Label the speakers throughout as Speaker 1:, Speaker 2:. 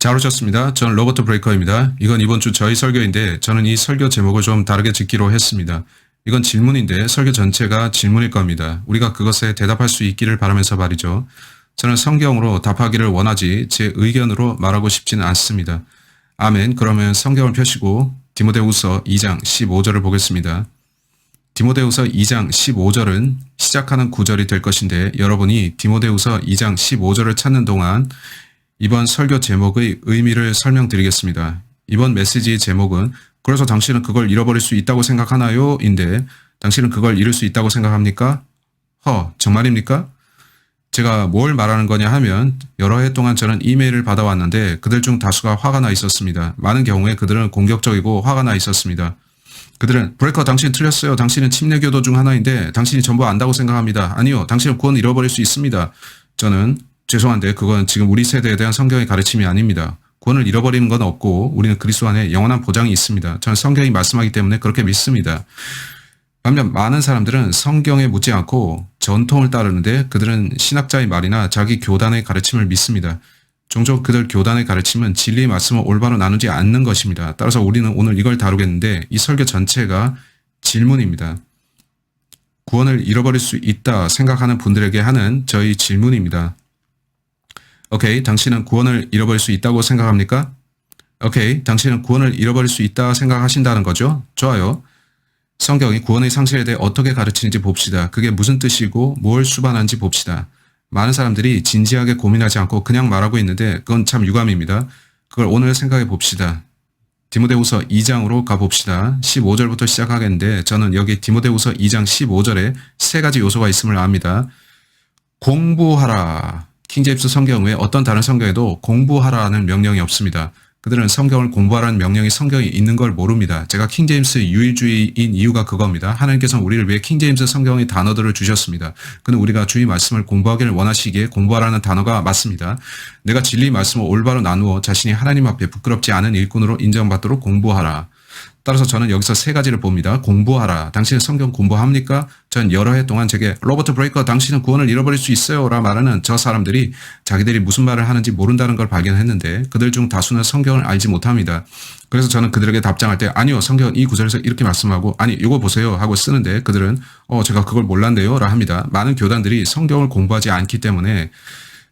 Speaker 1: 잘 오셨습니다. 저는 로버트 브레이커입니다. 이건 이번 주 저희 설교인데 저는 이 설교 제목을 좀 다르게 짓기로 했습니다. 이건 질문인데 설교 전체가 질문일 겁니다. 우리가 그것에 대답할 수 있기를 바라면서 말이죠. 저는 성경으로 답하기를 원하지 제 의견으로 말하고 싶지는 않습니다. 아멘. 그러면 성경을 펴시고 디모데후서 2장 15절을 보겠습니다. 디모데후서 2장 15절은 시작하는 구절이 될 것인데 여러분이 디모데후서 2장 15절을 찾는 동안 이번 설교 제목의 의미를 설명드리겠습니다. 이번 메시지의 제목은 그래서 당신은 그걸 잃어버릴 수 있다고 생각하나요? 인데 당신은 그걸 잃을 수 있다고 생각합니까? 정말입니까? 제가 뭘 말하는 거냐 하면 여러 해 동안 저는 이메일을 받아왔는데 그들 중 다수가 화가 나 있었습니다. 많은 경우에 그들은 공격적이고 화가 나 있었습니다. 그들은 브레이커 당신 틀렸어요. 당신은 침례교도 중 하나인데 당신이 전부 안다고 생각합니다. 아니요. 당신은 구원 잃어버릴 수 있습니다. 저는 죄송한데 그건 지금 우리 세대에 대한 성경의 가르침이 아닙니다. 구원을 잃어버리는 건 없고 우리는 그리스도 안에 영원한 보장이 있습니다. 저는 성경이 말씀하기 때문에 그렇게 믿습니다. 반면 많은 사람들은 성경에 묻지 않고 전통을 따르는데 그들은 신학자의 말이나 자기 교단의 가르침을 믿습니다. 종종 그들 교단의 가르침은 진리의 말씀을 올바로 나누지 않는 것입니다. 따라서 우리는 오늘 이걸 다루겠는데 이 설교 전체가 질문입니다. 구원을 잃어버릴 수 있다 생각하는 분들에게 하는 저희 질문입니다. 오케이, 당신은 구원을 잃어버릴 수 있다고 생각합니까? 오케이, 당신은 구원을 잃어버릴 수 있다 생각하신다는 거죠? 좋아요. 성경이 구원의 상실에 대해 어떻게 가르치는지 봅시다. 그게 무슨 뜻이고 뭘 수반하는지 봅시다. 많은 사람들이 진지하게 고민하지 않고 그냥 말하고 있는데 그건 참 유감입니다. 그걸 오늘 생각해 봅시다. 디모데후서 2장으로 가봅시다. 15절부터 시작하겠는데 저는 여기 디모데후서 2장 15절에 세 가지 요소가 있음을 압니다. 공부하라. 킹제임스 성경 외에 어떤 다른 성경에도 공부하라는 명령이 없습니다. 그들은 성경을 공부하라는 명령이 성경에 있는 걸 모릅니다. 제가 킹제임스 유일주의인 이유가 그겁니다. 하나님께서는 우리를 위해 킹제임스 성경의 단어들을 주셨습니다. 그는 우리가 주의 말씀을 공부하기를 원하시기에 공부하라는 단어가 맞습니다. 내가 진리의 말씀을 올바로 나누어 자신이 하나님 앞에 부끄럽지 않은 일꾼으로 인정받도록 공부하라. 따라서 저는 여기서 세 가지를 봅니다. 공부하라. 당신은 성경 공부합니까? 전 여러 해 동안 제게 로버트 브레이커 당신은 구원을 잃어버릴 수 있어요 라 말하는 저 사람들이 자기들이 무슨 말을 하는지 모른다는 걸 발견했는데 그들 중 다수는 성경을 알지 못합니다. 그래서 저는 그들에게 답장할 때 아니요 성경은 이 구절에서 이렇게 말씀하고 아니 이거 보세요 하고 쓰는데 그들은 제가 그걸 몰랐네요 라 합니다. 많은 교단들이 성경을 공부하지 않기 때문에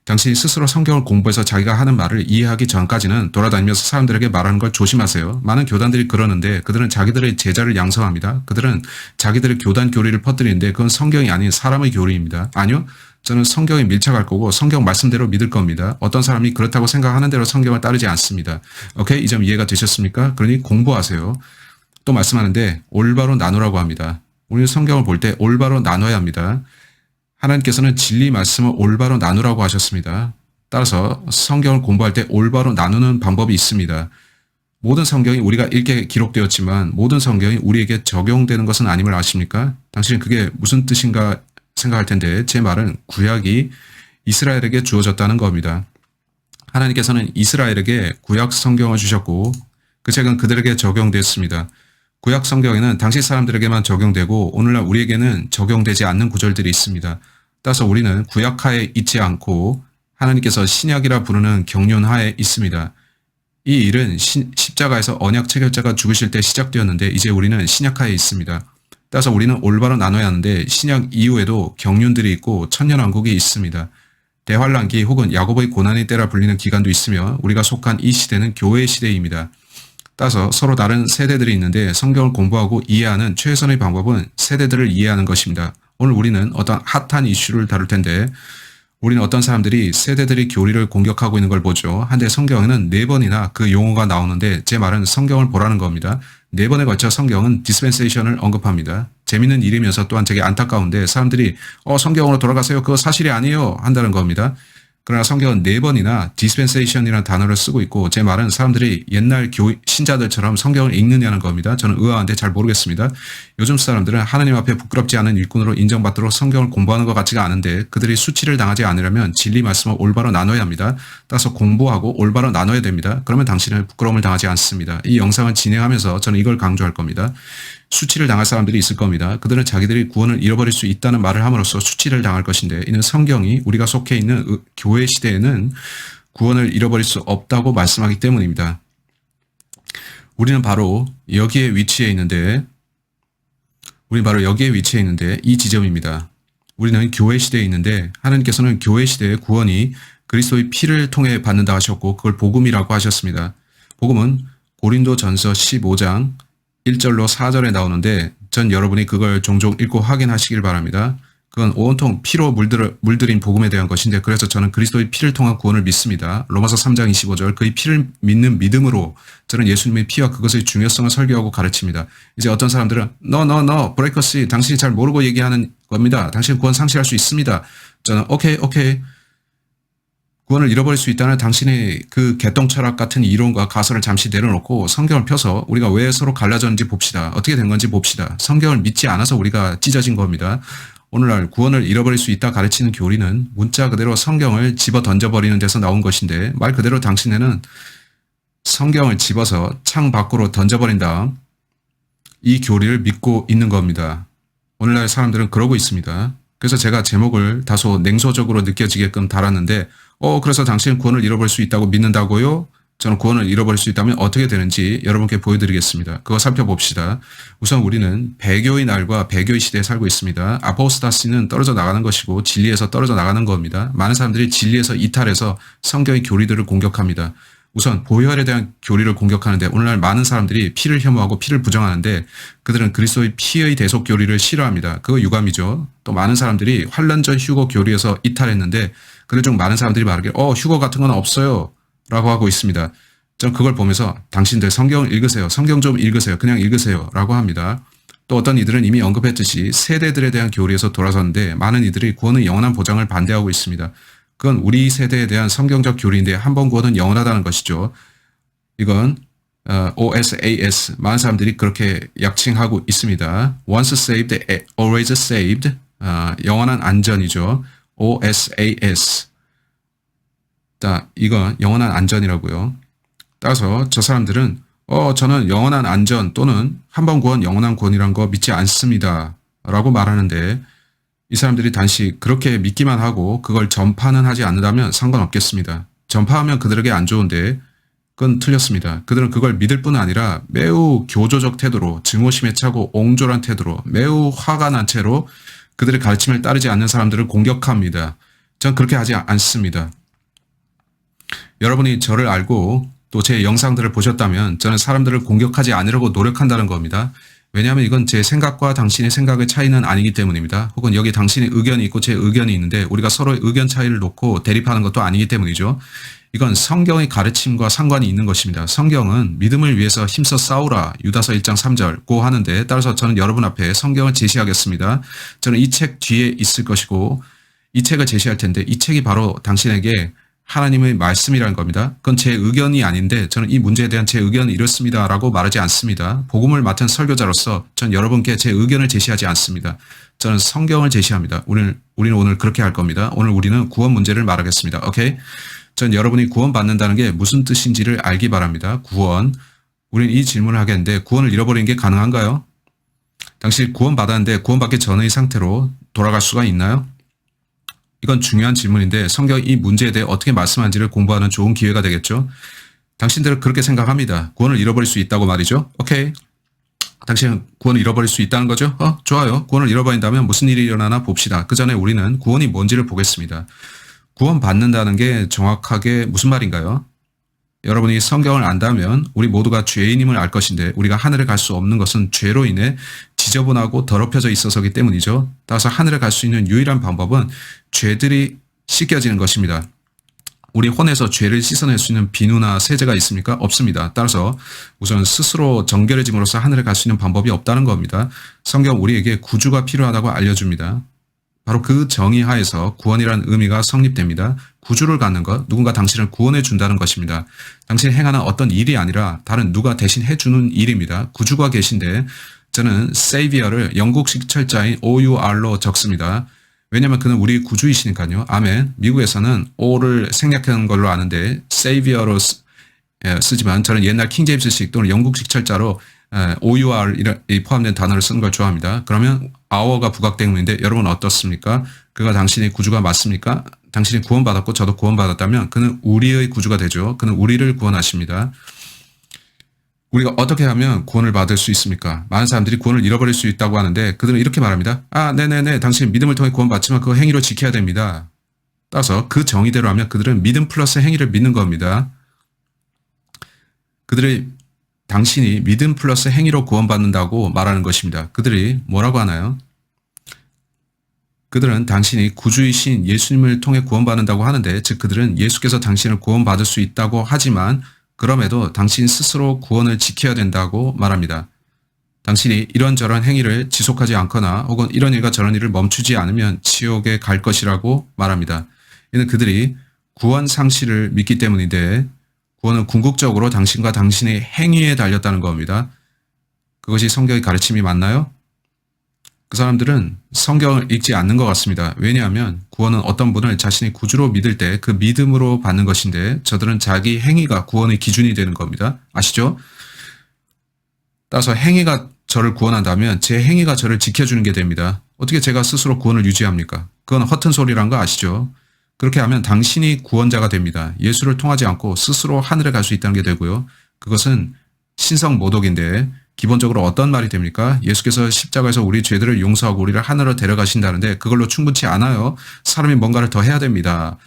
Speaker 1: 당신이 스스로 성경을 공부해서 자기가 하는 말을 이해하기 전까지는 돌아다니면서 사람들에게 말하는 걸 조심하세요. 많은 교단들이 그러는데 그들은 자기들의 제자를 양성합니다. 그들은 자기들의 교단 교리를 퍼뜨리는데 그건 성경이 아닌 사람의 교리입니다. 아니요. 저는 성경에 밀착할 거고 성경 말씀대로 믿을 겁니다. 어떤 사람이 그렇다고 생각하는 대로 성경을 따르지 않습니다. 오케이? 이 점 이해가 되셨습니까? 그러니 공부하세요. 또 말씀하는데 올바로 나누라고 합니다. 우리는 성경을 볼 때 올바로 나눠야 합니다. 하나님께서는 진리 말씀을 올바로 나누라고 하셨습니다. 따라서 성경을 공부할 때 올바로 나누는 방법이 있습니다. 모든 성경이 우리가 읽게 기록되었지만 모든 성경이 우리에게 적용되는 것은 아님을 아십니까? 당신은 그게 무슨 뜻인가 생각할 텐데 제 말은 구약이 이스라엘에게 주어졌다는 겁니다. 하나님께서는 이스라엘에게 구약 성경을 주셨고 그 책은 그들에게 적용됐습니다. 구약 성경에는 당시 사람들에게만 적용되고 오늘날 우리에게는 적용되지 않는 구절들이 있습니다. 따라서 우리는 구약하에 있지 않고 하나님께서 신약이라 부르는 경륜하에 있습니다. 이 일은 십자가에서 언약 체결자가 죽으실 때 시작되었는데 이제 우리는 신약하에 있습니다. 따라서 우리는 올바로 나눠야 하는데 신약 이후에도 경륜들이 있고 천년왕국이 있습니다. 대환란기 혹은 야곱의 고난의 때라 불리는 기간도 있으며 우리가 속한 이 시대는 교회의 시대입니다. 따라서 서로 다른 세대들이 있는데 성경을 공부하고 이해하는 최선의 방법은 세대들을 이해하는 것입니다. 오늘 우리는 어떤 핫한 이슈를 다룰 텐데 우리는 어떤 사람들이 세대들이 교리를 공격하고 있는 걸 보죠. 한데 성경에는 4번이나 그 용어가 나오는데 제 말은 성경을 보라는 겁니다. 4번에 걸쳐 성경은 디스펜세이션을 언급합니다. 재밌는 일이면서 또한 되게 안타까운데 사람들이 성경으로 돌아가세요. 그거 사실이 아니에요 한다는 겁니다. 그러나 성경은 4번이나 디스펜세이션이라는 단어를 쓰고 있고 제 말은 사람들이 옛날 신자들처럼 성경을 읽느냐는 겁니다. 저는 의아한데 잘 모르겠습니다. 요즘 사람들은 하나님 앞에 부끄럽지 않은 일꾼으로 인정받도록 성경을 공부하는 것 같지가 않은데 그들이 수치를 당하지 않으려면 진리 말씀을 올바로 나눠야 합니다. 따라서 공부하고 올바로 나눠야 됩니다. 그러면 당신은 부끄러움을 당하지 않습니다. 이 영상을 진행하면서 저는 이걸 강조할 겁니다. 수치를 당할 사람들이 있을 겁니다. 그들은 자기들이 구원을 잃어버릴 수 있다는 말을 함으로써 수치를 당할 것인데 이는 성경이 우리가 속해 있는 교회 시대에는 구원을 잃어버릴 수 없다고 말씀하기 때문입니다. 우리는 바로 여기에 위치해 있는데 이 지점입니다. 우리는 교회 시대에 있는데 하나님께서는 교회 시대의 구원이 그리스도의 피를 통해 받는다 하셨고 그걸 복음이라고 하셨습니다. 복음은 고린도전서 15장 1절로 4절에 나오는데 전 여러분이 그걸 종종 읽고 확인하시길 바랍니다. 그건 온통 피로 물들인 복음에 대한 것인데 그래서 저는 그리스도의 피를 통한 구원을 믿습니다. 로마서 3장 25절 그의 피를 믿는 믿음으로 저는 예수님의 피와 그것의 중요성을 설교하고 가르칩니다. 이제 어떤 사람들은 No, 브레이커씨 당신이 잘 모르고 얘기하는 겁니다. 당신 구원 상실할 수 있습니다. 저는 오케이 구원을 잃어버릴 수 있다는 당신의 그 개똥 철학 같은 이론과 가설을 잠시 내려놓고 성경을 펴서 우리가 왜 서로 갈라졌는지 봅시다. 어떻게 된 건지 봅시다. 성경을 믿지 않아서 우리가 찢어진 겁니다. 오늘날 구원을 잃어버릴 수 있다 가르치는 교리는 문자 그대로 성경을 집어 던져버리는 데서 나온 것인데 말 그대로 당신네는 성경을 집어서 창 밖으로 던져버린 다음 이 교리를 믿고 있는 겁니다. 오늘날 사람들은 그러고 있습니다. 그래서 제가 제목을 다소 냉소적으로 느껴지게끔 달았는데 그래서 당신은 구원을 잃어버릴 수 있다고 믿는다고요? 저는 구원을 잃어버릴 수 있다면 어떻게 되는지 여러분께 보여드리겠습니다. 그거 살펴봅시다. 우선 우리는 배교의 날과 배교의 시대에 살고 있습니다. 아포스타시는 떨어져 나가는 것이고 진리에서 떨어져 나가는 겁니다. 많은 사람들이 진리에서 이탈해서 성경의 교리들을 공격합니다. 우선 보혈에 대한 교리를 공격하는데 오늘날 많은 사람들이 피를 혐오하고 피를 부정하는데 그들은 그리스도의 피의 대속 교리를 싫어합니다. 그거 유감이죠. 또 많은 사람들이 환란전 휴거 교리에서 이탈했는데 그들 중 많은 사람들이 말하길 휴거 같은 건 없어요 라고 하고 있습니다. 전 그걸 보면서 당신들 성경을 읽으세요. 성경 좀 읽으세요. 그냥 읽으세요 라고 합니다. 또 어떤 이들은 이미 언급했듯이 세대들에 대한 교리에서 돌아섰는데 많은 이들이 구원의 영원한 보장을 반대하고 있습니다. 그건 우리 세대에 대한 성경적 교리인데 한 번 구원은 영원하다는 것이죠. 이건 OSAS 많은 사람들이 그렇게 약칭하고 있습니다. Once saved, always saved. 영원한 안전이죠. OSAS. 이건 영원한 안전이라고요. 따라서 저 사람들은 저는 영원한 안전 또는 한 번 구원 영원한 구원이란 거 믿지 않습니다 라고 말하는데 이 사람들이 단지 그렇게 믿기만 하고 그걸 전파는 하지 않는다면 상관없겠습니다. 전파하면 그들에게 안 좋은데 그건 틀렸습니다. 그들은 그걸 믿을 뿐 아니라 매우 교조적 태도로 증오심에 차고 옹졸한 태도로 매우 화가 난 채로 그들의 가르침을 따르지 않는 사람들을 공격합니다. 전 그렇게 하지 않습니다. 여러분이 저를 알고 또 제 영상들을 보셨다면 저는 사람들을 공격하지 않으려고 노력한다는 겁니다. 왜냐하면 이건 제 생각과 당신의 생각의 차이는 아니기 때문입니다. 혹은 여기 당신의 의견이 있고 제 의견이 있는데 우리가 서로의 의견 차이를 놓고 대립하는 것도 아니기 때문이죠. 이건 성경의 가르침과 상관이 있는 것입니다. 성경은 믿음을 위해서 힘써 싸우라 유다서 1장 3절 고 하는데 따라서 저는 여러분 앞에 성경을 제시하겠습니다. 저는 이 책 뒤에 있을 것이고 이 책을 제시할 텐데 이 책이 바로 당신에게 하나님의 말씀이라는 겁니다. 그건 제 의견이 아닌데 저는 이 문제에 대한 제 의견은 이렇습니다 라고 말하지 않습니다. 복음을 맡은 설교자로서 전 여러분께 제 의견을 제시하지 않습니다. 저는 성경을 제시합니다. 우리는 오늘 그렇게 할 겁니다. 오늘 우리는 구원 문제를 말하겠습니다. 오케이? 전 여러분이 구원 받는다는 게 무슨 뜻인지를 알기 바랍니다. 구원. 우리는 이 질문을 하겠는데 구원을 잃어버리는 게 가능한가요? 당신 구원 받았는데 구원 받기 전의 상태로 돌아갈 수가 있나요? 이건 중요한 질문인데 성경이 이 문제에 대해 어떻게 말씀하는지를 공부하는 좋은 기회가 되겠죠. 당신들은 그렇게 생각합니다. 구원을 잃어버릴 수 있다고 말이죠. 오케이. 당신은 구원을 잃어버릴 수 있다는 거죠? 좋아요. 구원을 잃어버린다면 무슨 일이 일어나나 봅시다. 그 전에 우리는 구원이 뭔지를 보겠습니다. 구원 받는다는 게 정확하게 무슨 말인가요? 여러분이 성경을 안다면 우리 모두가 죄인임을 알 것인데 우리가 하늘에 갈 수 없는 것은 죄로 인해 지저분하고 더럽혀져 있어서기 때문이죠. 따라서 하늘에 갈 수 있는 유일한 방법은 죄들이 씻겨지는 것입니다. 우리 혼에서 죄를 씻어낼 수 있는 비누나 세제가 있습니까? 없습니다. 따라서 우선 스스로 정결해짐으로써 하늘에 갈 수 있는 방법이 없다는 겁니다. 성경 우리에게 구주가 필요하다고 알려줍니다. 바로 그 정의 하에서 구원이라는 의미가 성립됩니다. 구주를 갖는 것, 누군가 당신을 구원해 준다는 것입니다. 당신이 행하는 어떤 일이 아니라 다른 누가 대신 해주는 일입니다. 구주가 계신데 저는 Savior를 영국식 철자인 OUR로 적습니다. 왜냐하면 그는 우리 구주이시니까요. 아멘. 미국에서는 O를 생략하는 걸로 아는데 Savior로 쓰지만 저는 옛날 킹제임스식 또는 영국식 철자로 OUR이 포함된 단어를 쓰는 걸 좋아합니다. 그러면 our가 부각 때문인데 여러분 어떻습니까? 그가 당신의 구주가 맞습니까? 당신이 구원받았고 저도 구원받았다면 그는 우리의 구주가 되죠. 그는 우리를 구원하십니다. 우리가 어떻게 하면 구원을 받을 수 있습니까? 많은 사람들이 구원을 잃어버릴 수 있다고 하는데 그들은 이렇게 말합니다. 네네네. 당신 믿음을 통해 구원받지만 그거 행위로 지켜야 됩니다. 따라서 그 정의대로 하면 그들은 믿음 플러스 행위를 믿는 겁니다. 그들이 당신이 믿음 플러스 행위로 구원받는다고 말하는 것입니다. 그들이 뭐라고 하나요? 그들은 당신이 구주이신 예수님을 통해 구원받는다고 하는데 즉 그들은 예수께서 당신을 구원받을 수 있다고 하지만 그럼에도 당신 스스로 구원을 지켜야 된다고 말합니다. 당신이 이런저런 행위를 지속하지 않거나 혹은 이런 일과 저런 일을 멈추지 않으면 지옥에 갈 것이라고 말합니다. 이는 그들이 구원 상실을 믿기 때문인데 구원은 궁극적으로 당신과 당신의 행위에 달렸다는 겁니다. 그것이 성경의 가르침이 맞나요? 그 사람들은 성경을 읽지 않는 것 같습니다. 왜냐하면 구원은 어떤 분을 자신이 구주로 믿을 때 그 믿음으로 받는 것인데 저들은 자기 행위가 구원의 기준이 되는 겁니다. 아시죠? 따라서 행위가 저를 구원한다면 제 행위가 저를 지켜주는 게 됩니다. 어떻게 제가 스스로 구원을 유지합니까? 그건 허튼 소리란 거 아시죠? 그렇게 하면 당신이 구원자가 됩니다. 예수를 통하지 않고 스스로 하늘에 갈 수 있다는 게 되고요. 그것은 신성모독인데 기본적으로 어떤 말이 됩니까? 예수께서 십자가에서 우리 죄들을 용서하고 우리를 하늘로 데려가신다는데 그걸로 충분치 않아요. 사람이 뭔가를 더 해야 됩니다.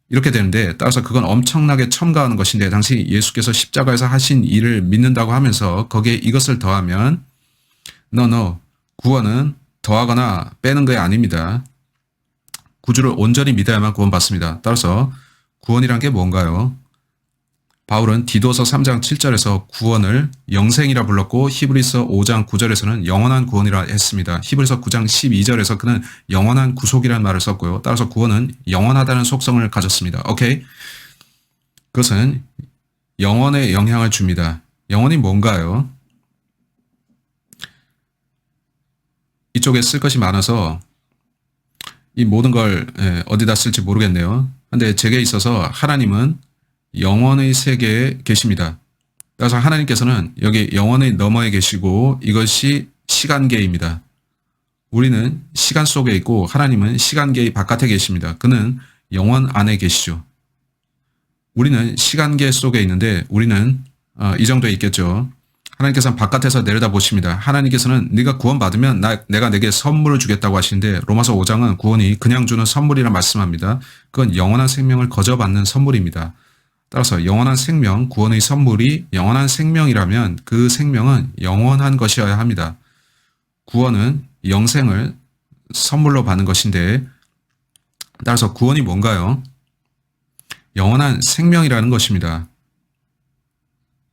Speaker 1: 이렇게 되는데 따라서 그건 엄청나게 첨가하는 것인데 당시 예수께서 십자가에서 하신 일을 믿는다고 하면서 거기에 이것을 더하면 구원은 더하거나 빼는 게 아닙니다. 구주를 온전히 믿어야만 구원받습니다. 따라서 구원이란 게 뭔가요? 바울은 디도서 3장 7절에서 구원을 영생이라 불렀고 히브리서 5장 9절에서는 영원한 구원이라 했습니다. 히브리서 9장 12절에서 그는 영원한 구속이라는 말을 썼고요. 따라서 구원은 영원하다는 속성을 가졌습니다. 오케이? 그것은 영원에 영향을 줍니다. 영원이 뭔가요? 이쪽에 쓸 것이 많아서 이 모든 걸 어디다 쓸지 모르겠네요. 근데 제게 있어서 하나님은 영원의 세계에 계십니다. 그래서 하나님께서는 여기 영원의 너머에 계시고 이것이 시간계입니다. 우리는 시간 속에 있고 하나님은 시간계의 바깥에 계십니다. 그는 영원 안에 계시죠. 우리는 시간계 속에 있는데 우리는 이 정도에 있겠죠. 하나님께서는 바깥에서 내려다 보십니다. 하나님께서는 네가 구원받으면 내가 내게 선물을 주겠다고 하시는데 로마서 5장은 구원이 그냥 주는 선물이라 말씀합니다. 그건 영원한 생명을 거저받는 선물입니다. 따라서 영원한 생명, 구원의 선물이 영원한 생명이라면 그 생명은 영원한 것이어야 합니다. 구원은 영생을 선물로 받는 것인데 따라서 구원이 뭔가요? 영원한 생명이라는 것입니다.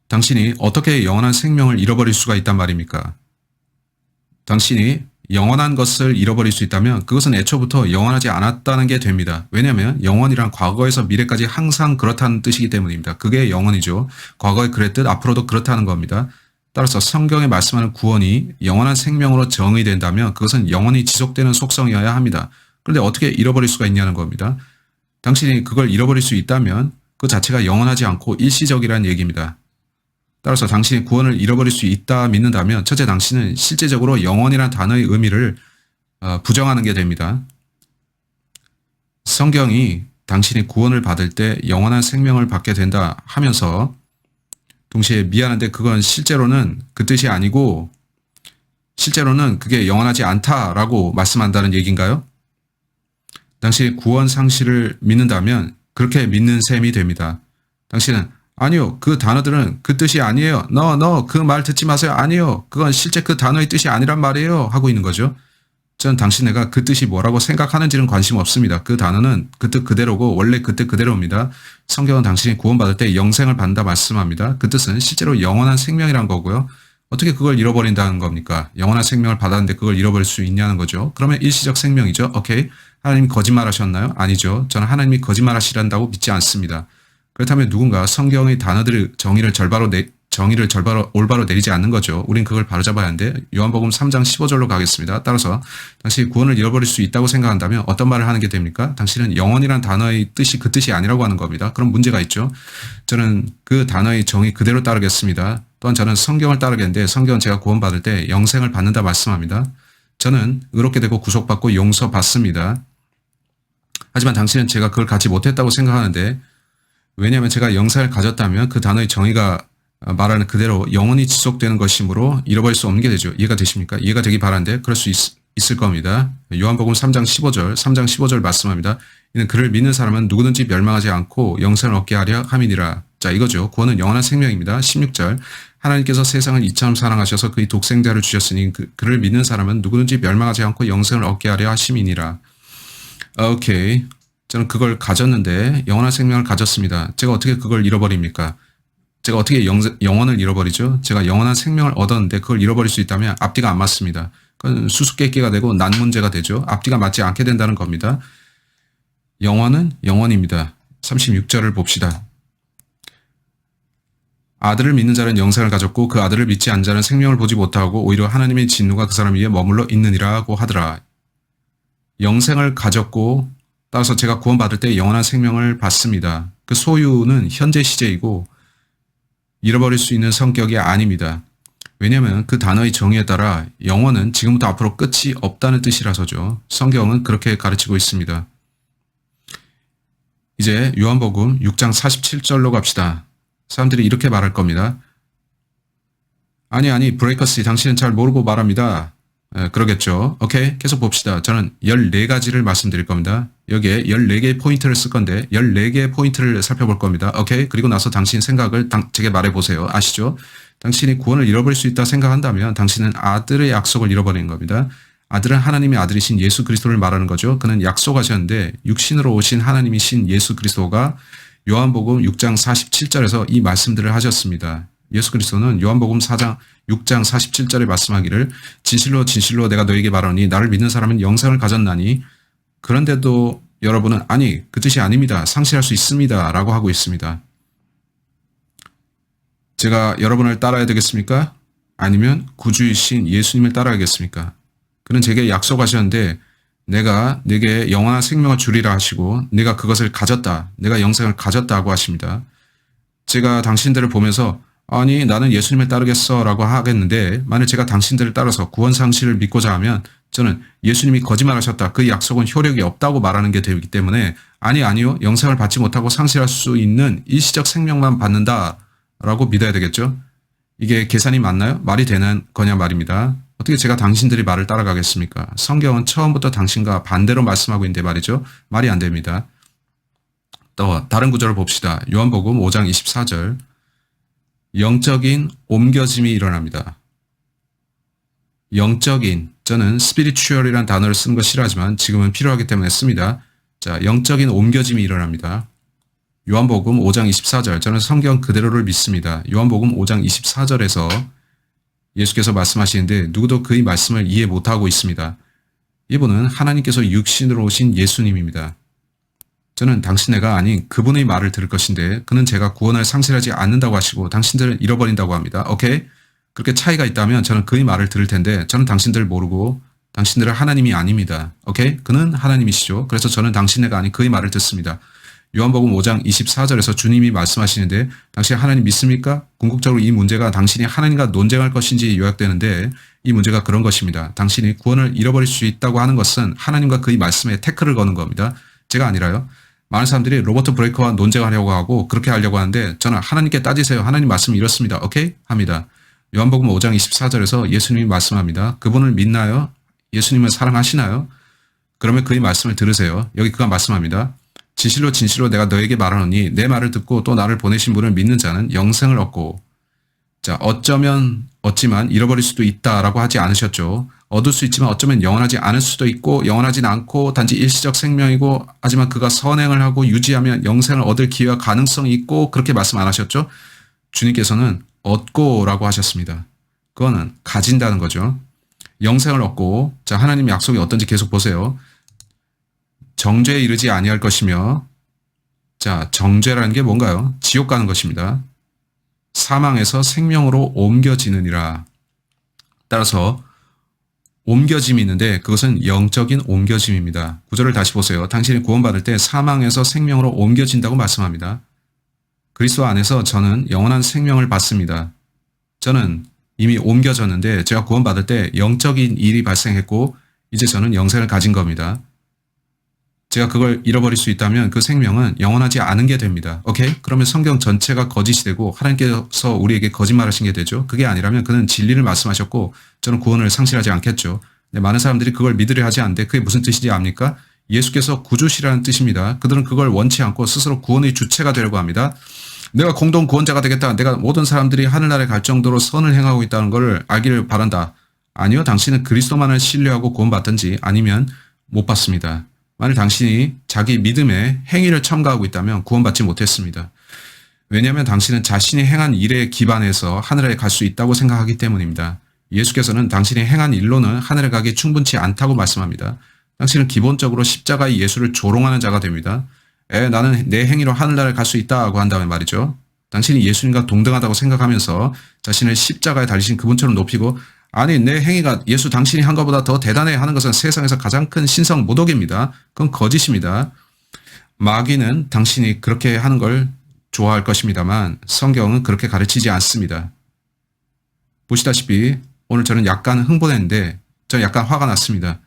Speaker 1: 당신이 어떻게 영원한 생명을 잃어버릴 수가 있단 말입니까? 당신이 영원한 것을 잃어버릴 수 있다면 그것은 애초부터 영원하지 않았다는 게 됩니다. 왜냐하면 영원이란 과거에서 미래까지 항상 그렇다는 뜻이기 때문입니다. 그게 영원이죠. 과거에 그랬듯 앞으로도 그렇다는 겁니다. 따라서 성경에 말씀하는 구원이 영원한 생명으로 정의된다면 그것은 영원히 지속되는 속성이어야 합니다. 그런데 어떻게 잃어버릴 수가 있냐는 겁니다. 당신이 그걸 잃어버릴 수 있다면 그 자체가 영원하지 않고 일시적이라는 얘기입니다. 따라서 당신이 구원을 잃어버릴 수 있다 믿는다면 첫째 당신은 실제적으로 영원이란 단어의 의미를 부정하는 게 됩니다. 성경이 당신이 구원을 받을 때 영원한 생명을 받게 된다 하면서 동시에 미안한데 그건 실제로는 그 뜻이 아니고 실제로는 그게 영원하지 않다라고 말씀한다는 얘기인가요? 당신이 구원 상실을 믿는다면 그렇게 믿는 셈이 됩니다. 당신은 아니요. 그 단어들은 그 뜻이 아니에요. 그 말 듣지 마세요. 아니요. 그건 실제 그 단어의 뜻이 아니란 말이에요. 하고 있는 거죠. 전 당신네가 그 뜻이 뭐라고 생각하는지는 관심 없습니다. 그 단어는 그 뜻 그대로고 원래 그 뜻 그대로입니다. 성경은 당신이 구원받을 때 영생을 받는다 말씀합니다. 그 뜻은 실제로 영원한 생명이란 거고요. 어떻게 그걸 잃어버린다는 겁니까? 영원한 생명을 받았는데 그걸 잃어버릴 수 있냐는 거죠. 그러면 일시적 생명이죠. 오케이. 하나님이 거짓말하셨나요? 아니죠. 저는 하나님이 거짓말하시란다고 믿지 않습니다. 그렇다면 누군가 성경의 단어들의 정의를 올바로 내리지 않는 거죠. 우린 그걸 바로잡아야 하는데 요한복음 3장 15절로 가겠습니다. 따라서 당신이 구원을 잃어버릴 수 있다고 생각한다면 어떤 말을 하는 게 됩니까? 당신은 영원이란 단어의 뜻이 그 뜻이 아니라고 하는 겁니다. 그럼 문제가 있죠. 저는 그 단어의 정의 그대로 따르겠습니다. 또한 저는 성경을 따르겠는데 성경은 제가 구원받을 때 영생을 받는다 말씀합니다. 저는 의롭게 되고 구속받고 용서받습니다. 하지만 당신은 제가 그걸 갖지 못했다고 생각하는데, 왜냐하면 제가 영생을 가졌다면 그 단어의 정의가 말하는 그대로 영원히 지속되는 것이므로 잃어버릴 수 없는 게 되죠. 이해가 되십니까? 이해가 되기 바란데 그럴 수 있을 겁니다. 요한복음 3장 15절 말씀합니다. 이는 그를 믿는 사람은 누구든지 멸망하지 않고 영생을 얻게 하려 함이니라. 자, 이거죠. 구원은 영원한 생명입니다. 16절. 하나님께서 세상을 이처럼 사랑하셔서 그의 독생자를 주셨으니 그를 믿는 사람은 누구든지 멸망하지 않고 영생을 얻게 하려 하심이니라. 오케이. 저는 그걸 가졌는데 영원한 생명을 가졌습니다. 제가 어떻게 그걸 잃어버립니까? 제가 어떻게 영혼을 잃어버리죠? 제가 영원한 생명을 얻었는데 그걸 잃어버릴 수 있다면 앞뒤가 안 맞습니다. 그건 수수께끼가 되고 난 문제가 되죠. 앞뒤가 맞지 않게 된다는 겁니다. 영원은 영원입니다. 36절을 봅시다. 아들을 믿는 자는 영생을 가졌고 그 아들을 믿지 않는 자는 생명을 보지 못하고 오히려 하나님의 진노가 그 사람 위에 머물러 있느니라고 하더라. 영생을 가졌고 따라서 제가 구원받을 때 영원한 생명을 받습니다. 그 소유는 현재 시제이고 잃어버릴 수 있는 성격이 아닙니다. 왜냐하면 그 단어의 정의에 따라 영원은 지금부터 앞으로 끝이 없다는 뜻이라서죠. 성경은 그렇게 가르치고 있습니다. 이제 요한복음 6장 47절로 갑시다. 사람들이 이렇게 말할 겁니다. 아니, 브레이커스, 당신은 잘 모르고 말합니다. 그러겠죠. 오케이, 계속 봅시다. 저는 14가지를 말씀드릴 겁니다. 여기에 14개의 포인트를 쓸 건데 14개의 포인트를 살펴볼 겁니다. 오케이, 그리고 나서 당신 생각을 제게 말해보세요. 아시죠? 당신이 구원을 잃어버릴 수 있다 생각한다면 당신은 아들의 약속을 잃어버리는 겁니다. 아들은 하나님의 아들이신 예수 그리스도를 말하는 거죠. 그는 약속하셨는데 육신으로 오신 하나님이신 예수 그리스도가 요한복음 6장 47절에서 이 말씀들을 하셨습니다. 예수 그리스도는 요한복음 4장 6장 47절에 말씀하기를 진실로 진실로 내가 너에게 말하니 나를 믿는 사람은 영생을 가졌나니 그런데도 여러분은 아니 그 뜻이 아닙니다. 상실할 수 있습니다. 라고 하고 있습니다. 제가 여러분을 따라야 되겠습니까? 아니면 구주이신 예수님을 따라야겠습니까? 그는 제게 약속하셨는데 내가 네게 영원한 생명을 주리라 하시고 내가 그것을 가졌다. 내가 영생을 가졌다고 하십니다. 제가 당신들을 보면서 아니 나는 예수님을 따르겠어 라고 하겠는데 만일 제가 당신들을 따라서 구원상실을 믿고자 하면 저는 예수님이 거짓말하셨다. 그 약속은 효력이 없다고 말하는 게 되기 때문에 아니요. 영생을 받지 못하고 상실할 수 있는 일시적 생명만 받는다 라고 믿어야 되겠죠. 이게 계산이 맞나요? 말이 되는 거냐 말입니다. 어떻게 제가 당신들이 말을 따라가겠습니까? 성경은 처음부터 당신과 반대로 말씀하고 있는데 말이죠. 말이 안 됩니다. 또 다른 구절을 봅시다. 요한복음 5장 24절. 영적인 옮겨짐이 일어납니다. 영적인, 저는 spiritual이라는 단어를 쓰는 거 싫어하지만 지금은 필요하기 때문에 씁니다. 자, 영적인 옮겨짐이 일어납니다. 요한복음 5장 24절, 저는 성경 그대로를 믿습니다. 요한복음 5장 24절에서 예수께서 말씀하시는데 누구도 그의 말씀을 이해 못하고 있습니다. 이분은 하나님께서 육신으로 오신 예수님입니다. 저는 당신네가 아닌 그분의 말을 들을 것인데 그는 제가 구원을 상실하지 않는다고 하시고 당신들을 잃어버린다고 합니다. 오케이? 그렇게 차이가 있다면 저는 그의 말을 들을 텐데 저는 당신들을 모르고 당신들은 하나님이 아닙니다. 오케이? 그는 하나님이시죠. 그래서 저는 당신네가 아닌 그의 말을 듣습니다. 요한복음 5장 24절에서 주님이 말씀하시는데 당신 하나님 믿습니까? 궁극적으로 이 문제가 당신이 하나님과 논쟁할 것인지 요약되는데 이 문제가 그런 것입니다. 당신이 구원을 잃어버릴 수 있다고 하는 것은 하나님과 그의 말씀에 태클을 거는 겁니다. 제가 아니라요. 많은 사람들이 로버트 브레이커와 논쟁하려고 하고 그렇게 하려고 하는데 저는 하나님께 따지세요. 하나님 말씀이 이렇습니다. 오케이? 합니다. 요한복음 5장 24절에서 예수님이 말씀합니다. 그분을 믿나요? 예수님을 사랑하시나요? 그러면 그의 말씀을 들으세요. 여기 그가 말씀합니다. 진실로 진실로 내가 너에게 말하노니 내 말을 듣고 또 나를 보내신 분을 믿는 자는 영생을 얻고 자 어찌만 잃어버릴 수도 있다라고 하지 않으셨죠. 얻을 수 있지만 어쩌면 영원하지 않을 수도 있고 영원하진 않고 단지 일시적 생명이고 하지만 그가 선행을 하고 유지하면 영생을 얻을 기회와 가능성이 있고 그렇게 말씀 안 하셨죠. 주님께서는 얻고라고 하셨습니다. 그거는 가진다는 거죠. 영생을 얻고 자 하나님 약속이 어떤지 계속 보세요. 정죄에 이르지 아니할 것이며 자 정죄라는 게 뭔가요? 지옥 가는 것입니다. 사망에서 생명으로 옮겨지느니라. 따라서 옮겨짐이 있는데 그것은 영적인 옮겨짐입니다. 구절을 다시 보세요. 당신이 구원받을 때 사망에서 생명으로 옮겨진다고 말씀합니다. 그리스도 안에서 저는 영원한 생명을 받습니다. 저는 이미 옮겨졌는데 제가 구원받을 때 영적인 일이 발생했고 이제 저는 영생을 가진 겁니다. 제가 그걸 잃어버릴 수 있다면 그 생명은 영원하지 않은 게 됩니다. 오케이? 그러면 성경 전체가 거짓이 되고 하나님께서 우리에게 거짓말하신 게 되죠. 그게 아니라면 그는 진리를 말씀하셨고 저는 구원을 상실하지 않겠죠. 근데 많은 사람들이 그걸 믿으려 하지 않는데 그게 무슨 뜻인지 압니까? 예수께서 구주시라는 뜻입니다. 그들은 그걸 원치 않고 스스로 구원의 주체가 되려고 합니다. 내가 공동 구원자가 되겠다. 내가 모든 사람들이 하늘나라에 갈 정도로 선을 행하고 있다는 걸 알기를 바란다. 아니요. 당신은 그리스도만을 신뢰하고 구원받든지 아니면 못 받습니다. 만일 당신이 자기 믿음에 행위를 첨가하고 있다면 구원받지 못했습니다. 왜냐하면 당신은 자신이 행한 일에 기반해서 하늘에 갈 수 있다고 생각하기 때문입니다. 예수께서는 당신이 행한 일로는 하늘에 가기 충분치 않다고 말씀합니다. 당신은 기본적으로 십자가의 예수를 조롱하는 자가 됩니다. 나는 내 행위로 하늘나라에 갈 수 있다고 한다면 말이죠. 당신이 예수님과 동등하다고 생각하면서 자신을 십자가에 달리신 그분처럼 높이고 아니 내 행위가 예수 당신이 한 것보다 더 대단해 하는 것은 세상에서 가장 큰 신성 모독입니다. 그건 거짓입니다. 마귀는 당신이 그렇게 하는 걸 좋아할 것입니다만 성경은 그렇게 가르치지 않습니다. 보시다시피 오늘 저는 약간 흥분했는데 저는 약간 화가 났습니다.